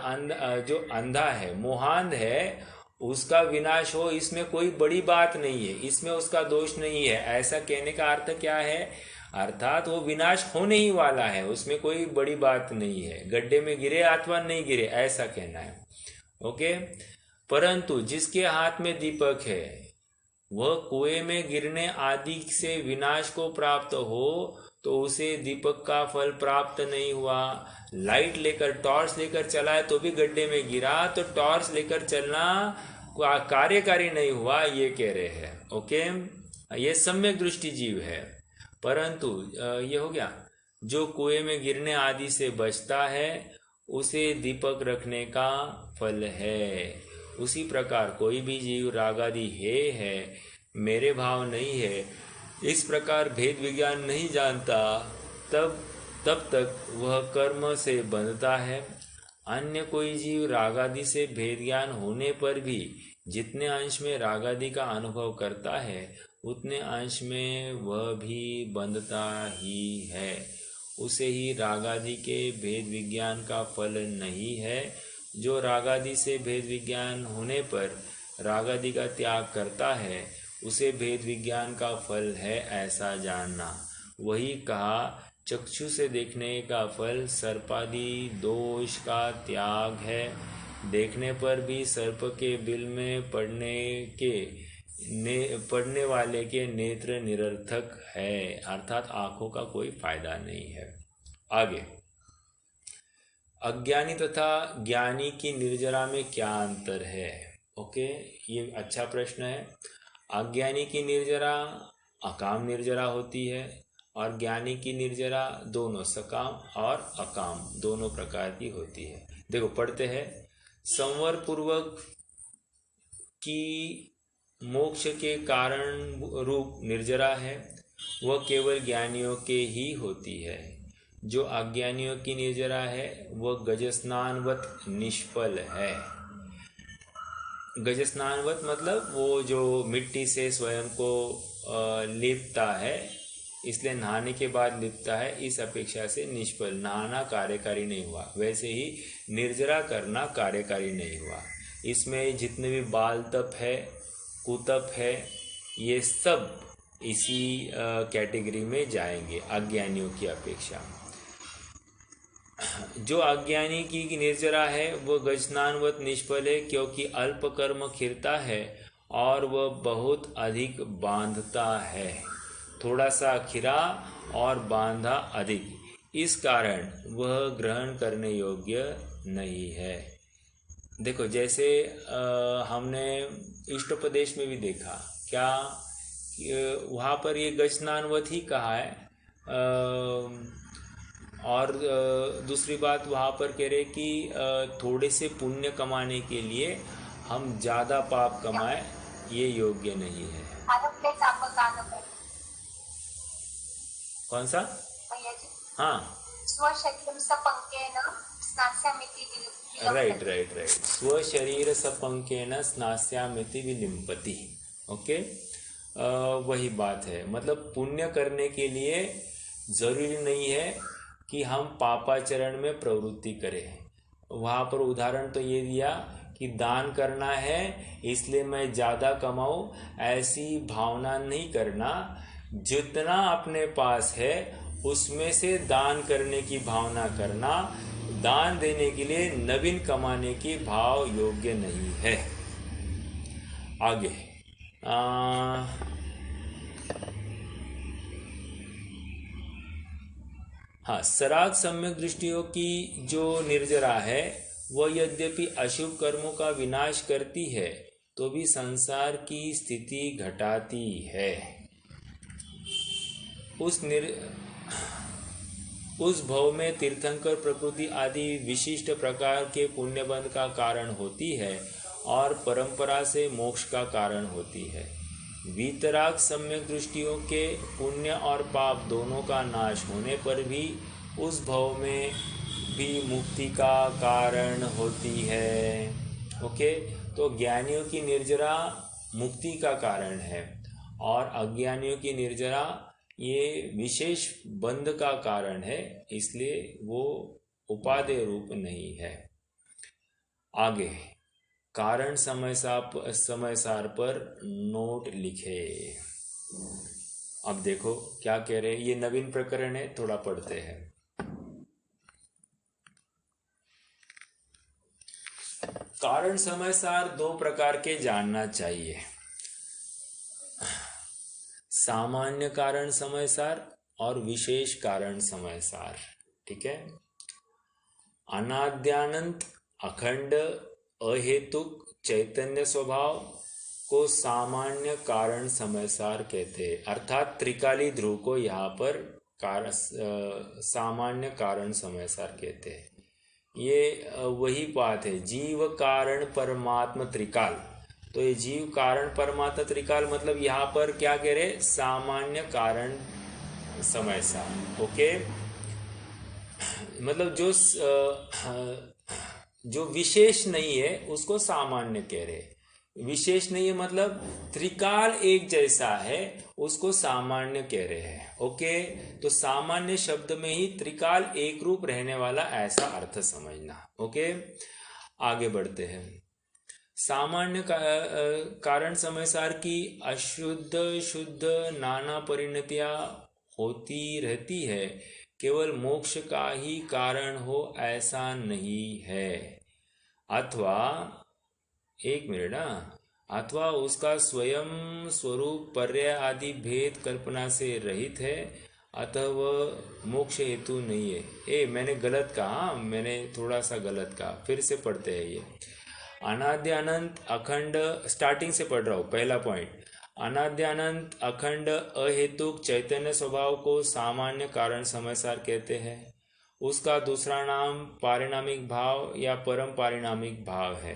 A: जो अंधा है, मोहांध है, उसका विनाश हो इसमें कोई बड़ी बात नहीं है, इसमें उसका दोष नहीं है। ऐसा कहने का अर्थ क्या है? अर्थात वो विनाश होने ही वाला है, उसमें कोई बड़ी बात नहीं है, गड्ढे में गिरे अथवा नहीं गिरे, ऐसा कहना है। ओके। परंतु जिसके हाथ में दीपक है वह कुएं में गिरने आदि से विनाश को प्राप्त हो तो उसे दीपक का फल प्राप्त नहीं हुआ। लाइट लेकर, टॉर्च लेकर चला है तो भी गड्ढे में गिरा, तो टॉर्च लेकर चलना कार्यकारी नहीं हुआ, ये कह रहे हैं। ओके, ये सम्यक दृष्टि जीव है। परंतु ये हो गया, जो कुएं में गिरने आदि से बचता है उसे दीपक रखने का फल है। उसी प्रकार कोई भी जीव रागादि है, मेरे भाव नहीं है, इस प्रकार भेद विज्ञान नहीं जानता, तब तक वह कर्म से बंधता है। अन्य कोई जीव रागादि से भेद ज्ञान होने पर भी जितने अंश में रागादि का अनुभव करता है उतने अंश में वह भी बंधता ही है। उसे ही रागादि के भेद विज्ञान का फल नहीं है। जो रागादि से भेद विज्ञान होने पर रागादि का त्याग करता है उसे भेद विज्ञान का फल है, ऐसा जानना। वही कहा, चक्षु से देखने का फल सर्पादि दोष का त्याग है। देखने पर भी सर्प के बिल में पड़ने वाले के नेत्र निरर्थक है, अर्थात आंखों का कोई फायदा नहीं है। आगे, अज्ञानी तथा ज्ञानी की निर्जरा में क्या अंतर है? ओके, ये अच्छा प्रश्न है। अज्ञानी की निर्जरा अकाम निर्जरा होती है और ज्ञानी की निर्जरा दोनों सकाम और अकाम दोनों प्रकार की होती है। देखो, पढ़ते हैं। संवर पूर्वक की मोक्ष के कारण रूप निर्जरा है, वह केवल ज्ञानियों के ही होती है। जो अज्ञानियों की निर्जरा है वह गजस्नानवत निष्फल है। गजस्नानवत मतलब वो जो मिट्टी से स्वयं को लिपता है, इसलिए नहाने के बाद लिपता है, इस अपेक्षा से निष्फल, नहाना कार्यकारी नहीं हुआ। वैसे ही निर्जरा करना कार्यकारी नहीं हुआ। इसमें जितने भी बाल तप है, कुतप है, ये सब इसी कैटेगरी में जाएंगे अज्ञानियों की अपेक्षा। जो अज्ञानी की निर्जरा है वह गजस्नानवत निष्फल है, क्योंकि अल्प कर्म खिरता है और वह बहुत अधिक बांधता है। थोड़ा सा खिरा और बांधा अधिक, इस कारण वह ग्रहण करने योग्य नहीं है। देखो, जैसे हमने इष्टोपदेश में भी देखा, क्या वहाँ पर ये गजस्नानवत ही कहा है। और दूसरी बात वहाँ पर कह रहे कि थोड़े से पुण्य कमाने के लिए हम ज़्यादा पाप कमाएं, ये योग्य नहीं है। कौन सा? हाँ, राइट। स्वशरीर सपंकेन स्नास्यामिति विलिम्पति। ओके, वही बात है। मतलब पुण्य करने के लिए जरूरी नहीं है कि हम पापाचरण में प्रवृत्ति करें। वहाँ पर उदाहरण तो ये दिया कि दान करना है इसलिए मैं ज़्यादा कमाऊँ, ऐसी भावना नहीं करना। जितना अपने पास है उसमें से दान करने की भावना करना। दान देने के लिए नवीन कमाने की भाव योग्य नहीं है। आगे हाँ, सराग सम्यक दृष्टियों की जो निर्जरा है वह यद्यपि अशुभ कर्मों का विनाश करती है तो भी संसार की स्थिति घटाती है। उस भव में तीर्थंकर प्रकृति आदि विशिष्ट प्रकार के पुण्यबंध का कारण होती है और परंपरा से मोक्ष का कारण होती है। वीतराग सम्यक दृष्टियों के पुण्य और पाप दोनों का नाश होने पर भी उस भव में भी मुक्ति का कारण होती है। ओके, तो ज्ञानियों की निर्जरा मुक्ति का कारण है और अज्ञानियों की निर्जरा ये विशेष बंध का कारण है, इसलिए वो उपादेय रूप नहीं है। आगे कारण समय सार पर नोट लिखे। अब देखो क्या कह रहे हैं, ये नवीन प्रकरण है, थोड़ा पढ़ते हैं। कारण समय सार दो प्रकार के जानना चाहिए, सामान्य कारण समय सार और विशेष कारण समय सार। ठीक है, अनाद्यानंत अखंड अहेतुक चैतन्य स्वभाव को सामान्य कारण समय सार कहते हैं, अर्थात त्रिकाली ध्रुव को यहाँ पर सामान्य कारण समय सार कहते हैं। ये वही बात है, जीव कारण परमात्मा त्रिकाल। तो ये जीव कारण परमात्मा त्रिकाल मतलब यहाँ पर क्या कह रहे, सामान्य कारण समय सार। ओके, मतलब जो विशेष नहीं है उसको सामान्य कह रहे। विशेष नहीं है मतलब त्रिकाल एक जैसा है, उसको सामान्य कह रहे हैं। ओके, तो सामान्य शब्द में ही त्रिकाल एक रूप रहने वाला ऐसा अर्थ समझना। ओके, आगे बढ़ते हैं। सामान्य कारण समय सार की अशुद्ध शुद्ध नाना परिणतियां होती रहती है, केवल मोक्ष का ही कारण हो ऐसा नहीं है, अथवा एक मिनट अथवा उसका स्वयं स्वरूप पर्याय आदि भेद कल्पना से रहित है, अतः वह मोक्ष हेतु नहीं है। मैंने गलत कहा, मैंने थोड़ा सा गलत कहा, फिर से पढ़ते हैं। ये अनाद्य अनंत अखंड, स्टार्टिंग से पढ़ रहा हूँ, पहला पॉइंट। अनाद्यानंत अखंड अहेतुक चैतन्य स्वभाव को सामान्य कारण समय सार कहते हैं। उसका दूसरा नाम पारिणामिक भाव या परम पारिणामिक भाव है।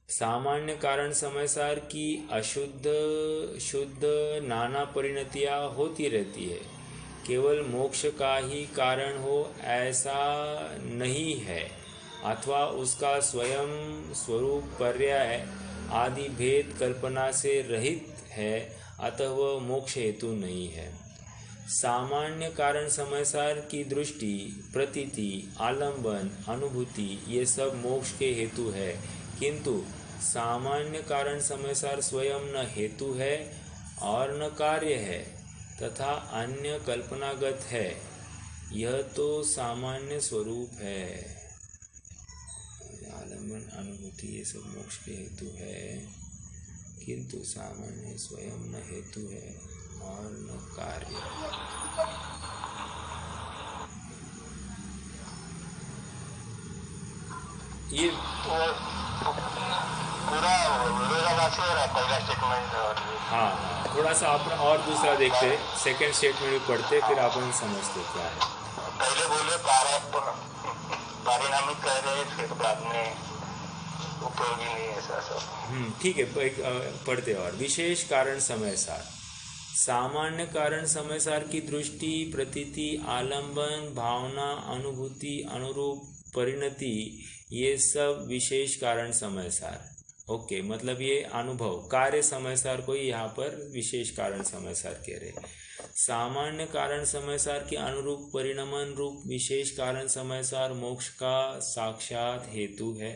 A: सामान्य कारण समय सार की अशुद्ध शुद्ध नाना परिणतियां होती रहती है, केवल मोक्ष का ही कारण हो ऐसा नहीं है, अथवा उसका स्वयं स्वरूप पर्याय आदि भेद कल्पना से रहित है, अतः वह मोक्ष हेतु नहीं है। सामान्य कारण समय सार की दृष्टि, प्रतीति, आलंबन, अनुभूति ये सब मोक्ष के हेतु है, किंतु सामान्य कारण समय सार स्वयं न हेतु है और न कार्य है तथा अन्य कल्पनागत है। यह तो सामान्य स्वरूप है। आलंबन अनुभूति ये सब मोक्ष के हेतु है, किंतु सामान्य स्वयं न हेतु है और न कार्य। ये
C: पूरा पहला स्टेटमेंट।
A: हाँ, थोड़ा सा अपन और दूसरा देखते, सेकंड स्टेटमेंट भी पढ़ते, फिर अपन समझते क्या है।
C: पहले बोले पारिणामिक कह रहे, फिर बाद में उपयोगी नहीं ऐसा सब।
A: ठीक है, पढ़ते। और विशेष कारण समय सार, सामान्य कारण समय सार की दृष्टि, प्रतीति, आलंबन, भावना, अनुभूति, अनुरूप, परिणति ये सब विशेष कारण समय सार। ओके, मतलब ये अनुभव कार्य समय सार को ही यहाँ पर विशेष कारण समय सार कह रहे। सामान्य कारण समय सार के अनुरूप परिणमन रूप विशेष कारण समय सार मोक्ष का साक्षात हेतु है।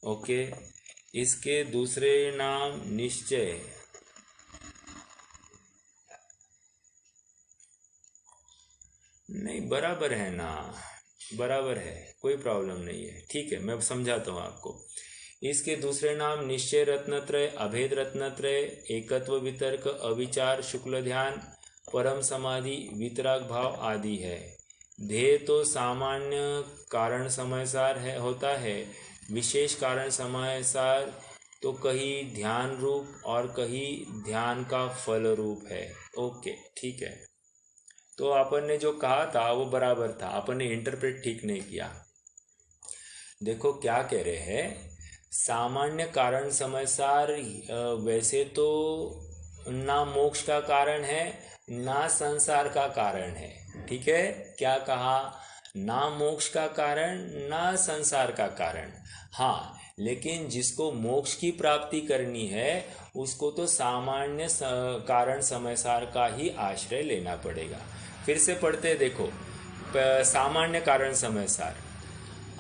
A: ओके, इसके दूसरे नाम निश्चय, नहीं बराबर है ना, बराबर है, कोई प्रॉब्लम नहीं है। ठीक है, मैं समझाता हूँ आपको। इसके दूसरे नाम निश्चय रत्नत्रय, अभेद रत्नत्रय, एकत्व वितर्क, अविचार, शुक्ल ध्यान, परम समाधि, वितराग भाव आदि है। ध्येय तो सामान्य कारण समय सार है होता है, विशेष कारण समय सार तो कहीं ध्यान रूप और कहीं ध्यान का फल रूप है। ओके, ठीक है, तो अपन ने जो कहा था वो बराबर था, अपन ने इंटरप्रेट ठीक नहीं किया। देखो क्या कह रहे हैं, सामान्य कारण समयसार वैसे तो ना मोक्ष का कारण है ना संसार का कारण है। ठीक है, क्या कहा? ना मोक्ष का कारण ना संसार का कारण। हाँ, लेकिन जिसको मोक्ष की प्राप्ति करनी है उसको तो सामान्य कारण समयसार का ही आश्रय लेना पड़ेगा। फिर से पढ़ते देखो, सामान्य कारण समयसार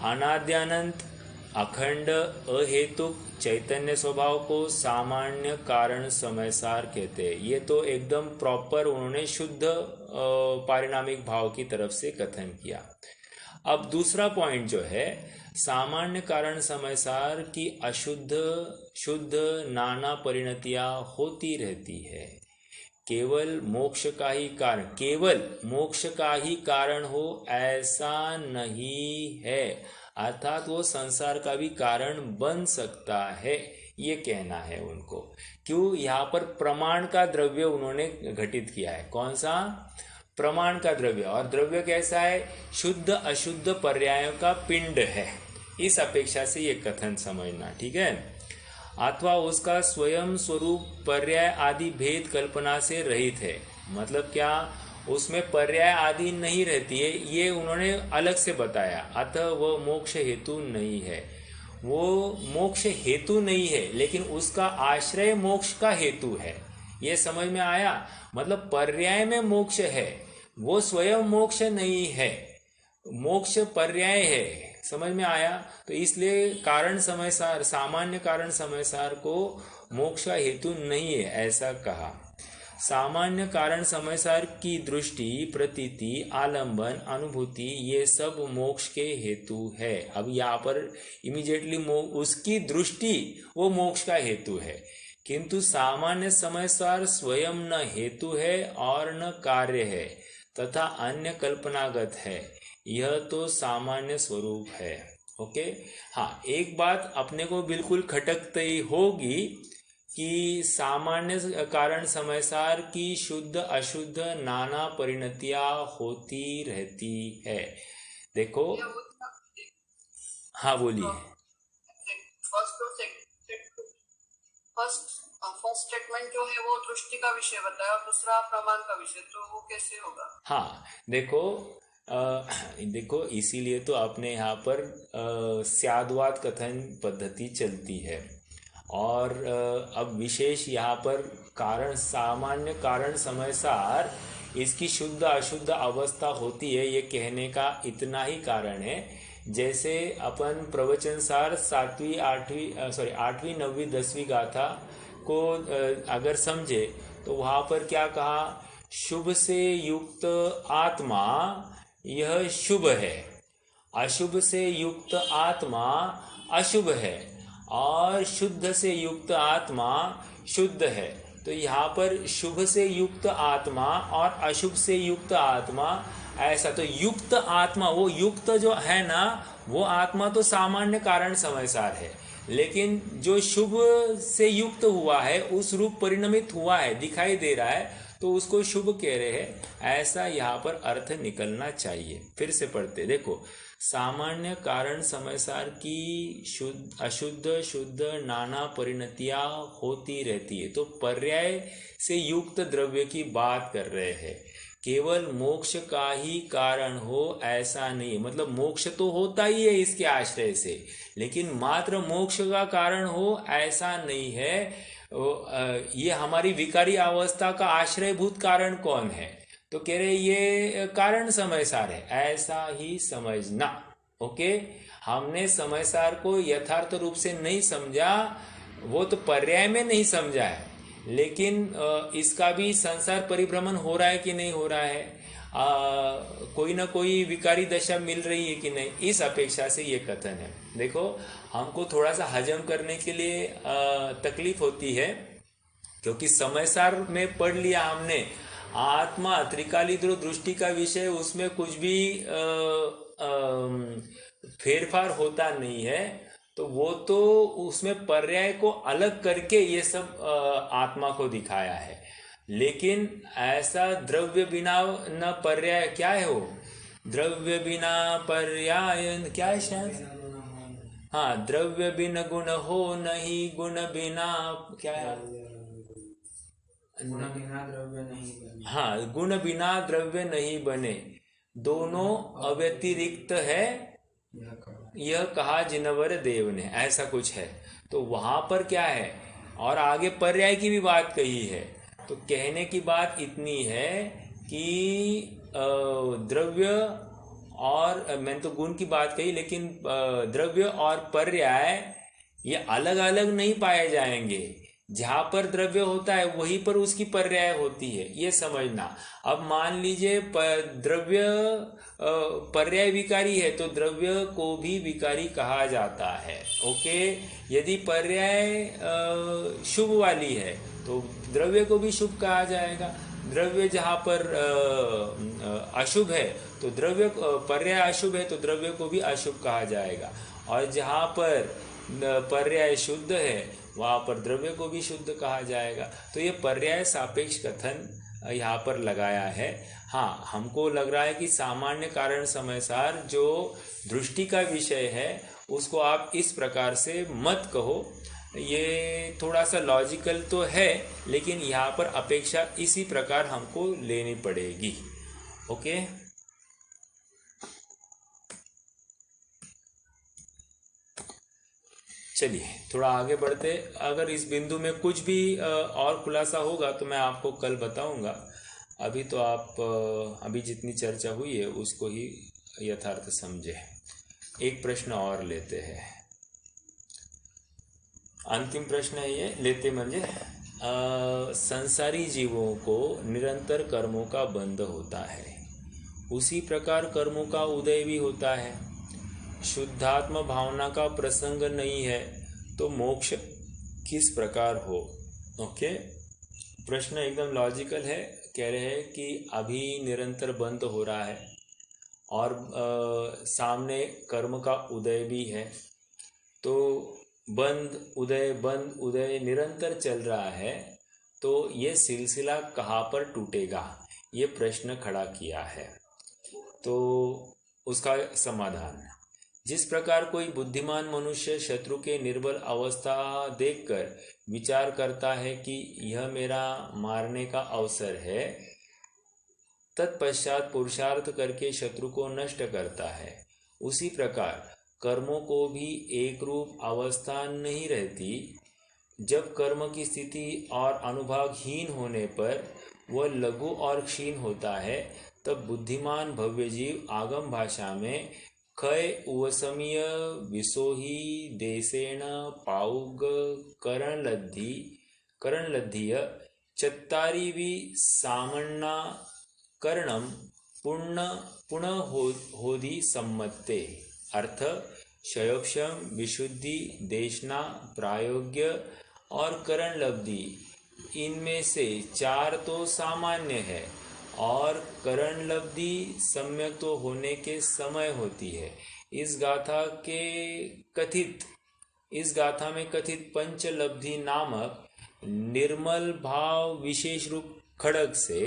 A: अनाद्यानंत अखंड अहेतुक चैतन्य स्वभाव को सामान्य कारण समयसार कहते हैं। ये तो एकदम प्रॉपर उन्होंने शुद्ध पारिणामिक भाव की तरफ से कथन किया। अब दूसरा पॉइंट जो है, सामान्य कारण समयसार की अशुद्ध शुद्ध नाना परिणतियां होती रहती है। केवल मोक्ष का ही कारण, केवल मोक्ष का ही कारण हो ऐसा नहीं है, अर्थात वो संसार का भी कारण बन सकता है, ये कहना है उनको। क्यों? यहाँ पर प्रमाण का द्रव्य उन्होंने घटित किया है। कौन सा? प्रमाण का द्रव्य। और द्रव्य कैसा है? शुद्ध अशुद्ध पर्यायों का पिंड है। इस अपेक्षा से ये कथन समझना, ठीक है। अथवा उसका स्वयं स्वरूप पर्याय आदि भेद कल्पना से रहित है। मतलब क्या? उसमें पर्याय आदि नहीं रहती है, ये उन्होंने अलग से बताया। अतः वह मोक्ष हेतु नहीं है। वो मोक्ष हेतु नहीं है, लेकिन उसका आश्रय मोक्ष का हेतु है। ये समझ में आया? मतलब पर्याय में मोक्ष है, वो स्वयं मोक्ष नहीं है, मोक्ष पर्याय है। समझ में आया? तो इसलिए कारण समयसार, सामान्य कारण समयसार को मोक्ष का हेतु नहीं है, ऐसा कहा। सामान्य कारण समयसार की दृष्टि, प्रतीति, आलंबन, अनुभूति, ये सब मोक्ष के हेतु है। अब यहाँ पर इमीडिएटली उसकी दृष्टि वो मोक्ष का हेतु है, किंतु सामान्य समयसार स्वयं न हेतु है और न कार्य है तथा अन्य कल्पनागत है। यह तो सामान्य स्वरूप है। ओके, हाँ, एक बात अपने को बिल्कुल खटकती होगी कि सामान्य कारण समयसार की शुद्ध अशुद्ध नाना परिणतियां होती रहती है। देखो, हाँ बोलिए।
D: फर्स्ट स्टेटमेंट जो है वो दृष्टि का विषय बताया और दूसरा प्रमाण का विषय, तो वो कैसे होगा?
A: हाँ, देखो इसीलिए तो आपने यहाँ पर स्याद्वाद कथन पद्धति चलती है। और अब विशेष यहाँ पर कारण, सामान्य कारण समयसार इसकी शुद्ध अशुद्ध अवस्था होती है, ये कहने का इतना ही कारण है। जैसे अपन प्रवचन सार 7वीं 8वीं 9वीं 10वीं गाथा को अगर समझे तो वहाँ पर क्या कहा? शुभ से युक्त आत्मा यह शुभ है, अशुभ से युक्त आत्मा अशुभ है, और शुद्ध से युक्त आत्मा शुद्ध है। तो यहाँ पर शुभ से युक्त आत्मा और अशुभ से युक्त आत्मा, ऐसा तो युक्त आत्मा, वो युक्त जो है ना, वो आत्मा तो सामान्य कारण समयसार है, लेकिन जो शुभ से युक्त हुआ है, उस रूप परिणमित हुआ है, दिखाई दे रहा है, तो उसको शुभ कह रहे हैं। ऐसा यहाँ पर अर्थ निकलना चाहिए। फिर से पढ़ते देखो, सामान्य कारण समयसार की शुद्ध अशुद्ध शुद्ध नाना परिणतियां होती रहती है। तो पर्याय से युक्त द्रव्य की बात कर रहे हैं। केवल मोक्ष का ही कारण हो ऐसा नहीं, मतलब मोक्ष तो होता ही है इसके आश्रय से, लेकिन मात्र मोक्ष का कारण हो ऐसा नहीं है। ये हमारी विकारी अवस्था का आश्रयभूत कारण कौन है? तो कह रहे ये कारण समयसार है, ऐसा ही समझना। ओके, हमने समयसार को यथार्थ रूप से नहीं समझा, वो तो पर्याय में नहीं समझा है, लेकिन इसका भी संसार परिभ्रमण हो रहा है कि नहीं हो रहा है, कोई ना कोई विकारी दशा मिल रही है कि नहीं, इस अपेक्षा से ये कथन है। देखो, हमको थोड़ा सा हजम करने के लिए तकलीफ होती है, क्योंकि समयसार में पढ़ लिया हमने, आत्मा त्रिकालीद्रो दृष्टि का विषय, उसमें कुछ भी फेरफार होता नहीं है, तो वो तो उसमें पर्याय को अलग करके ये सब आत्मा को दिखाया है। लेकिन ऐसा द्रव्य बिना न पर्याय, क्या है वो? द्रव्य बिना पर्याय क्या है शायद? हाँ, द्रव्य बिन गुण हो नहीं, गुण बिना क्या है?
E: गुण बिना द्रव्य नहीं बने।
A: हाँ, गुण बिना द्रव्य नहीं बने, दोनों अव्यतिरिक्त है, यह कहा जिनवर देव ने, ऐसा कुछ है। तो वहां पर क्या है, और आगे पर्याय की भी बात कही है। तो कहने की बात इतनी है कि द्रव्य और मैंने तो गुण की बात कही, लेकिन द्रव्य और पर्याय ये अलग अलग नहीं पाए जाएंगे। जहां पर द्रव्य होता है वहीं पर उसकी पर्याय होती है, ये समझना। अब मान लीजिए द्रव्य पर्याय विकारी है, तो द्रव्य को भी विकारी कहा जाता है। ओके, यदि पर्याय शुभ वाली है तो द्रव्य को भी शुभ कहा जाएगा। द्रव्य जहाँ पर अशुभ है तो द्रव्य पर्याय अशुभ है तो द्रव्य को भी अशुभ कहा जाएगा। और जहाँ पर पर्याय शुद्ध है वहाँ पर द्रव्य को भी शुद्ध कहा जाएगा। तो ये पर्याय सापेक्ष कथन यहाँ पर लगाया है। हाँ, हमको लग रहा है कि सामान्य कारण समयसार जो दृष्टि का विषय है उसको आप इस प्रकार से मत कहो, ये थोड़ा सा लॉजिकल तो है, लेकिन यहाँ पर अपेक्षा इसी प्रकार हमको लेनी पड़ेगी। ओके, चलिए थोड़ा आगे बढ़ते। अगर इस बिंदु में कुछ भी और खुलासा होगा तो मैं आपको कल बताऊंगा। अभी तो आप अभी जितनी चर्चा हुई है उसको ही यथार्थ समझे। एक प्रश्न और लेते हैं, अंतिम प्रश्न है ये, लेते म्हणजे संसारी जीवों को निरंतर कर्मों का बंध होता है, उसी प्रकार कर्मों का उदय भी होता है। शुद्धात्म भावना का प्रसंग नहीं है तो मोक्ष किस प्रकार हो? ओके, प्रश्न एकदम लॉजिकल है। कह रहे हैं कि अभी निरंतर बंध हो रहा है और सामने कर्म का उदय भी है, तो बंद उदय निरंतर चल रहा है, तो ये सिलसिला कहाँ पर टूटेगा, ये प्रश्न खड़ा किया है। तो उसका समाधान, जिस प्रकार कोई बुद्धिमान मनुष्य शत्रु के निर्बल अवस्था देखकर विचार करता है कि यह मेरा मारने का अवसर है, तत्पश्चात पुरुषार्थ करके शत्रु को नष्ट करता है, उसी प्रकार कर्मों को भी एक रूप अवस्था नहीं रहती। जब कर्म की स्थिति और अनुभागहीन होने पर वह लघु और क्षीण होता है, तब बुद्धिमान भव्य जीव आगम भाषा में खय उवसमीय विसोही देसेण पाउग करणलद्धीय चत्तारी वि सामन्ना करणम पुनः होदी सम्मत्ते। अर्थ, क्षयोक्षम, विशुद्धि, देशना, प्रायोग्य और करण लब्धि, इनमें से चार तो सामान्य है और करण लब्धि सम्यक तो होने के समय होती है। इस गाथा में कथित पंचलब्धि नामक निर्मल भाव विशेष रूप खड़ग से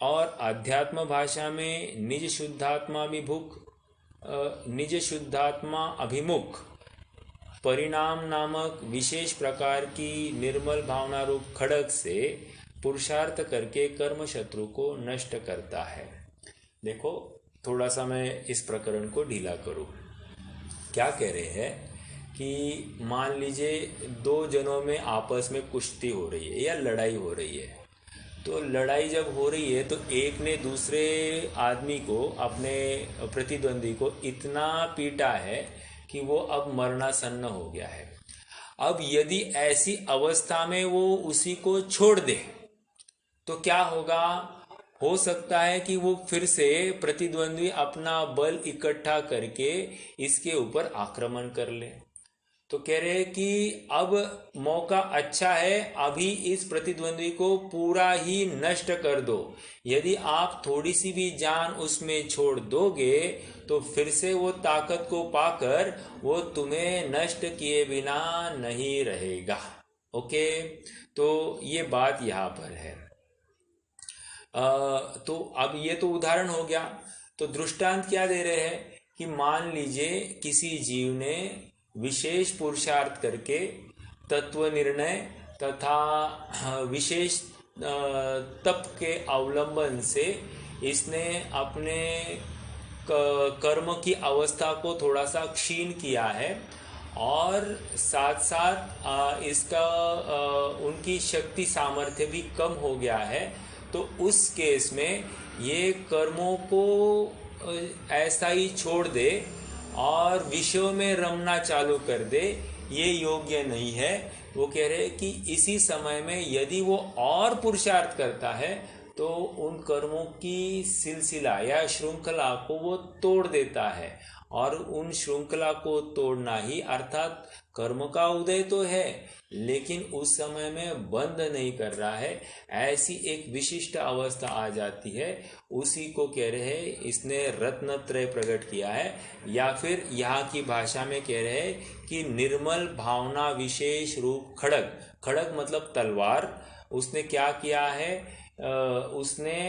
A: और अध्यात्म भाषा में निज शुद्धात्मा अभिमुख परिणाम नामक विशेष प्रकार की निर्मल भावना रूप खड़ग से पुरुषार्थ करके कर्म शत्रु को नष्ट करता है। देखो, थोड़ा सा मैं इस प्रकरण को ढीला करूं। क्या कह रहे हैं कि मान लीजिए दो जनों में आपस में कुश्ती हो रही है या लड़ाई हो रही है। तो लड़ाई जब हो रही है तो एक ने दूसरे आदमी को, अपने प्रतिद्वंदी को इतना पीटा है कि वो अब मरणासन्न हो गया है। अब यदि ऐसी अवस्था में वो उसी को छोड़ दे तो क्या होगा? हो सकता है कि वो फिर से प्रतिद्वंदी अपना बल इकट्ठा करके इसके ऊपर आक्रमण कर ले। तो कह रहे हैं कि अब मौका अच्छा है, अभी इस प्रतिद्वंदी को पूरा ही नष्ट कर दो। यदि आप थोड़ी सी भी जान उसमें छोड़ दोगे तो फिर से वो ताकत को पाकर वो तुम्हें नष्ट किए बिना नहीं रहेगा। ओके, तो ये बात यहाँ पर है। तो अब ये तो उदाहरण हो गया। तो दृष्टांत क्या दे रहे हैं कि मान लीजिए किसी जीव ने विशेष पुरुषार्थ करके तत्व निर्णय तथा विशेष तप के अवलंबन से इसने अपने कर्म की अवस्था को थोड़ा सा क्षीण किया है और साथ साथ इसका उनकी शक्ति सामर्थ्य भी कम हो गया है, तो उस केस में ये कर्मों को ऐसा ही छोड़ दे और विषयों में रमना चालू कर दे, ये योग्य नहीं है। वो कह रहे हैं कि इसी समय में यदि वो और पुरुषार्थ करता है तो उन कर्मों की सिलसिला या श्रृंखला को वो तोड़ देता है, और उन श्रृंखला को तोड़ना ही अर्थात कर्म का उदय तो है लेकिन उस समय में बंद नहीं कर रहा है, ऐसी एक विशिष्ट अवस्था आ जाती है। उसी को कह रहे हैं इसने रत्नत्रय प्रकट किया है, या फिर यहाँ की भाषा में कह रहे हैं कि निर्मल भावना विशेष रूप खड़ग, खड़ग मतलब तलवार, उसने क्या किया है, उसने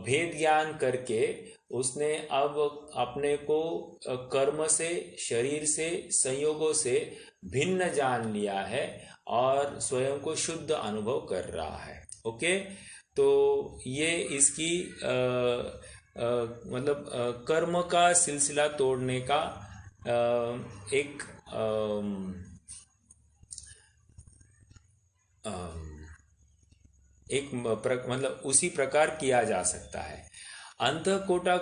A: भेद ज्ञान करके उसने अब अपने को कर्म से, शरीर से, संयोगों से भिन्न जान लिया है और स्वयं को शुद्ध अनुभव कर रहा है। ओके, तो ये इसकी मतलब कर्म का सिलसिला तोड़ने का एक मतलब उसी प्रकार किया जा सकता है। अंत कोटा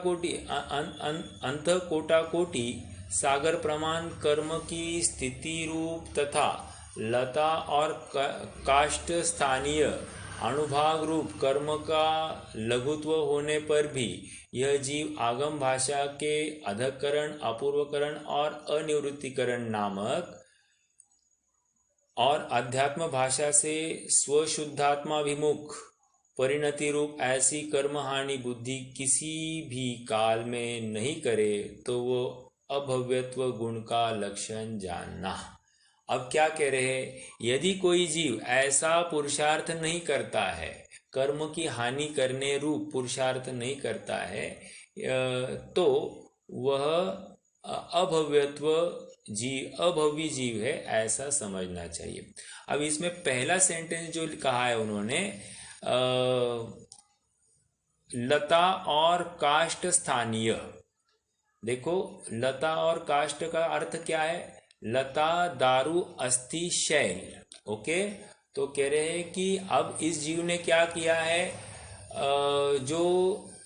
A: कोटि सागर प्रमाण कर्म की स्थिति रूप तथा लता और काष्ठ स्थानीय अनुभाग रूप कर्म का लघुत्व होने पर भी यह जीव आगम भाषा के अधकरण, अपूर्वकरण और अनिवृत्तिकरण नामक और अध्यात्म भाषा से स्वशुद्धात्माभिमुख परिणति रूप ऐसी कर्म हानि बुद्धि किसी भी काल में नहीं करे तो वो अभव्यत्व गुण का लक्षण जानना। अब क्या कह रहे हैं, यदि कोई जीव ऐसा पुरुषार्थ नहीं करता है, कर्म की हानि करने रूप पुरुषार्थ नहीं करता है, तो वह अभव्य जीव है, ऐसा समझना चाहिए। अब इसमें पहला सेंटेंस जो कहा है उन्होंने, लता और काष्ठ स्थानीय, देखो लता और काष्ठ का अर्थ क्या है, लता दारू अस्थि शैल। ओके, तो कह रहे हैं कि अब इस जीव ने क्या किया है, जो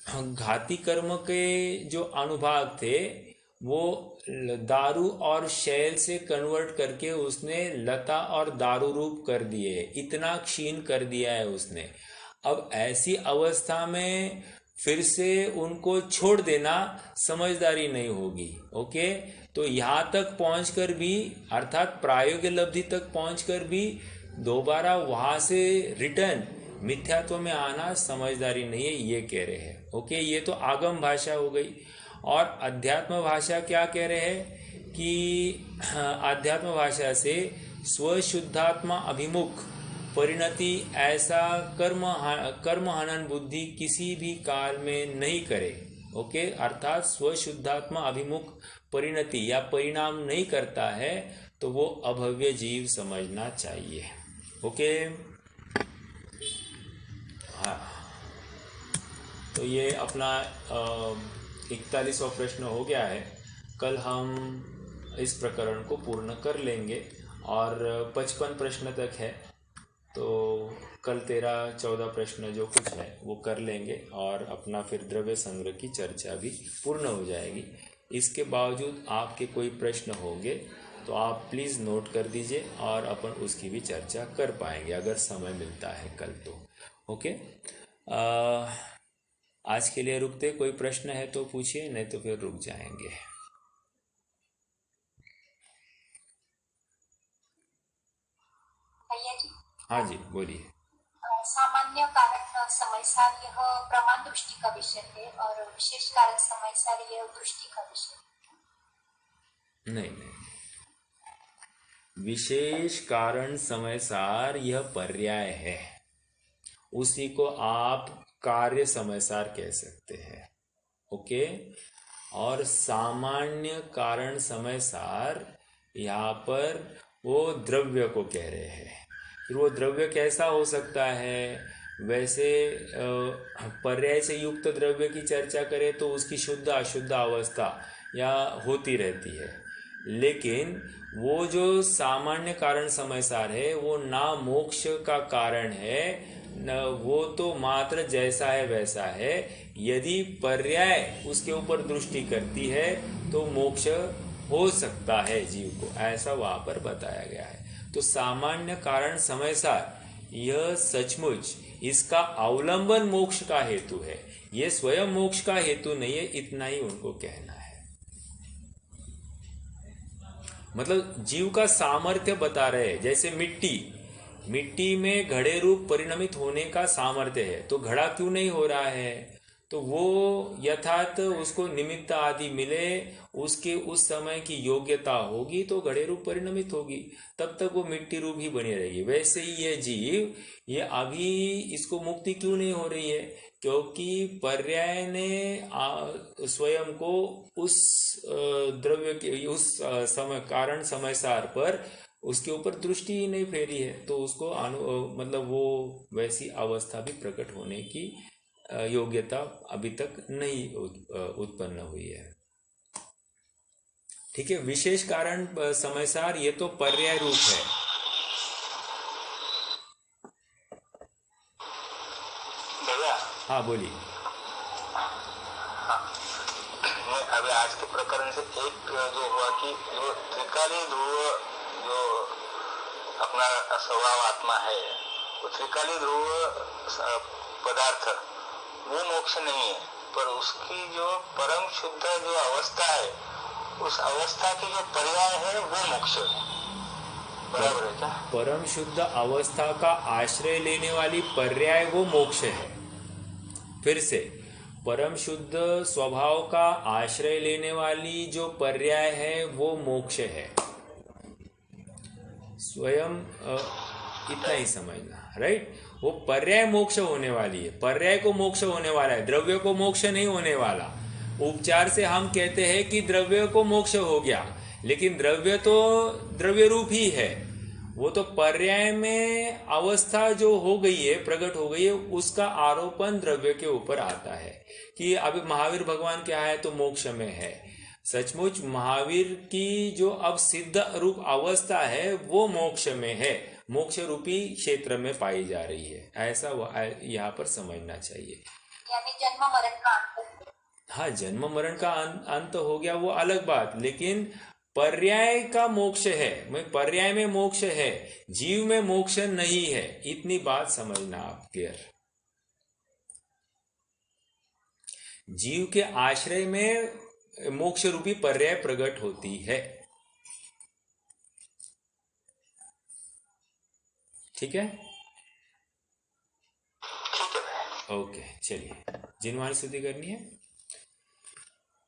A: घाती कर्म के जो अनुभाग थे वो दारू और शैल से कन्वर्ट करके उसने लता और दारू रूप कर दिए, इतना क्षीण कर दिया है उसने। अब ऐसी अवस्था में फिर से उनको छोड़ देना समझदारी नहीं होगी। ओके, तो यहाँ तक पहुंचकर भी अर्थात प्रायोगिक लब्धि तक पहुंचकर भी दोबारा वहां से रिटर्न मिथ्यात्व में आना समझदारी नहीं है, ये कह रहे हैं। ओके, ये तो आगम भाषा हो गई। और अध्यात्म भाषा क्या कह रहे हैं कि अध्यात्म भाषा से स्वशुद्धात्मा अभिमुख परिणति ऐसा कर्म हनन बुद्धि किसी भी काल में नहीं करे। ओके, अर्थात स्वशुद्धात्मा अभिमुख परिणति या परिणाम नहीं करता है तो वो अभव्य जीव समझना चाहिए। ओके, हाँ, तो ये अपना 41वां प्रश्न हो गया है। कल हम इस प्रकरण को पूर्ण कर लेंगे और 55 प्रश्न तक है, तो कल 13-14 प्रश्न जो कुछ है वो कर लेंगे और अपना फिर द्रव्य संग्रह की चर्चा भी पूर्ण हो जाएगी। इसके बावजूद आपके कोई प्रश्न होंगे तो आप प्लीज़ नोट कर दीजिए और अपन उसकी भी चर्चा कर पाएंगे अगर समय मिलता है कल तो। ओके, आज के लिए रुकते, कोई प्रश्न है तो पूछिए, नहीं तो फिर रुक जाएंगे।
B: भैया जी,
A: हाँ जी, बोलिए।
B: सामान्य कारण समय सार यह प्रमाण दृष्टि का विषय है और विशेष कारण समय सार यह दृष्टि का विषय।
A: नहीं, विशेष कारण समय सार यह पर्याय है, उसी को आप कार्य समय सार कह सकते हैं। ओके। और सामान्य कारण समय सार यहाँ पर वो द्रव्य को कह रहे हैं। फिर वो द्रव्य कैसा हो सकता है? वैसे पर्याय से युक्त द्रव्य की चर्चा करें तो उसकी शुद्ध अशुद्ध अवस्था या होती रहती है, लेकिन वो जो सामान्य कारण समय सार है वो ना मोक्ष का कारण है, न वो तो मात्र जैसा है वैसा है। यदि पर्याय उसके ऊपर दृष्टि करती है तो मोक्ष हो सकता है जीव को, ऐसा वहां पर बताया गया है। तो सामान्य कारण समय सार यह सचमुच इसका अवलंबन मोक्ष का हेतु है, ये स्वयं मोक्ष का हेतु नहीं है, इतना ही उनको कहना है। मतलब जीव का सामर्थ्य बता रहे हैं। जैसे मिट्टी में घड़े रूप परिणमित होने का सामर्थ्य है, तो घड़ा क्यों नहीं हो रहा है? तो वो यथार्थ उसको निमित्त आदि मिले, उसके उस समय की योग्यता होगी तो घड़े रूप परिणमित होगी, तब तक वो मिट्टी रूप ही बनी रहेगी। वैसे ही ये जीव, ये अभी इसको मुक्ति क्यों नहीं हो रही है? क्योंकि पर्याय ने स्वयं को उस द्रव्य के उस समय कारण समय सार पर उसके ऊपर दृष्टि ही नहीं फेरी है, तो उसको मतलब वो वैसी अवस्था भी प्रकट होने की योग्यता अभी तक नहीं उत्पन्न हुई है। ठीक है। विशेष कारण समय सार ये तो पर्याय रूप है।
C: भैया
A: हाँ बोलिए।
C: अभी आज के प्रकरण से एक जो हुआ कि जो त्रिकाली ध्रुव जो अपना स्वभाव आत्मा है, वो त्रिकाली ध्रुव पदार्थ वो मोक्ष नहीं है, पर उसकी जो परम शुद्ध जो अवस्था है, उस अवस्था की जो पर्याय है वो मोक्ष है। बराबर है क्या?
A: परम शुद्ध अवस्था का आश्रय लेने वाली पर्याय वो मोक्ष है। फिर से, परम शुद्ध स्वभाव का आश्रय लेने वाली जो पर्याय है वो मोक्ष है। स्वयं इतना ही समझना, राइट? वो पर्याय मोक्ष होने वाली है, पर्याय को मोक्ष होने वाला है, द्रव्य को मोक्ष नहीं होने वाला। उपचार से हम कहते हैं कि द्रव्य को मोक्ष हो गया, लेकिन द्रव्य तो द्रव्य रूप ही है। वो तो पर्याय में अवस्था जो हो गई है, प्रकट हो गई है, उसका आरोपण द्रव्य के ऊपर आता है कि अभी महावीर भगवान क्या है तो मोक्ष में है। सचमुच महावीर की जो अब सिद्ध रूप अवस्था है वो मोक्ष में है, मोक्ष रूपी क्षेत्र में पाई जा रही है, ऐसा यहाँ पर समझना चाहिए।
B: यानी जन्म मरण का अंत।
A: हाँ, जन्म मरण का अंत हो गया वो अलग बात, लेकिन पर्याय का मोक्ष है, पर्याय में मोक्ष है, जीव में मोक्ष नहीं है, इतनी बात समझना आप क्लियर। जीव के आश्रय में मोक्ष रूपी पर्याय प्रकट होती है। ठीक है? ओके, चलिए जिनवाणी स्तुति करनी है।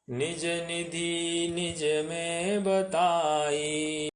A: निज निधि निज में बताई,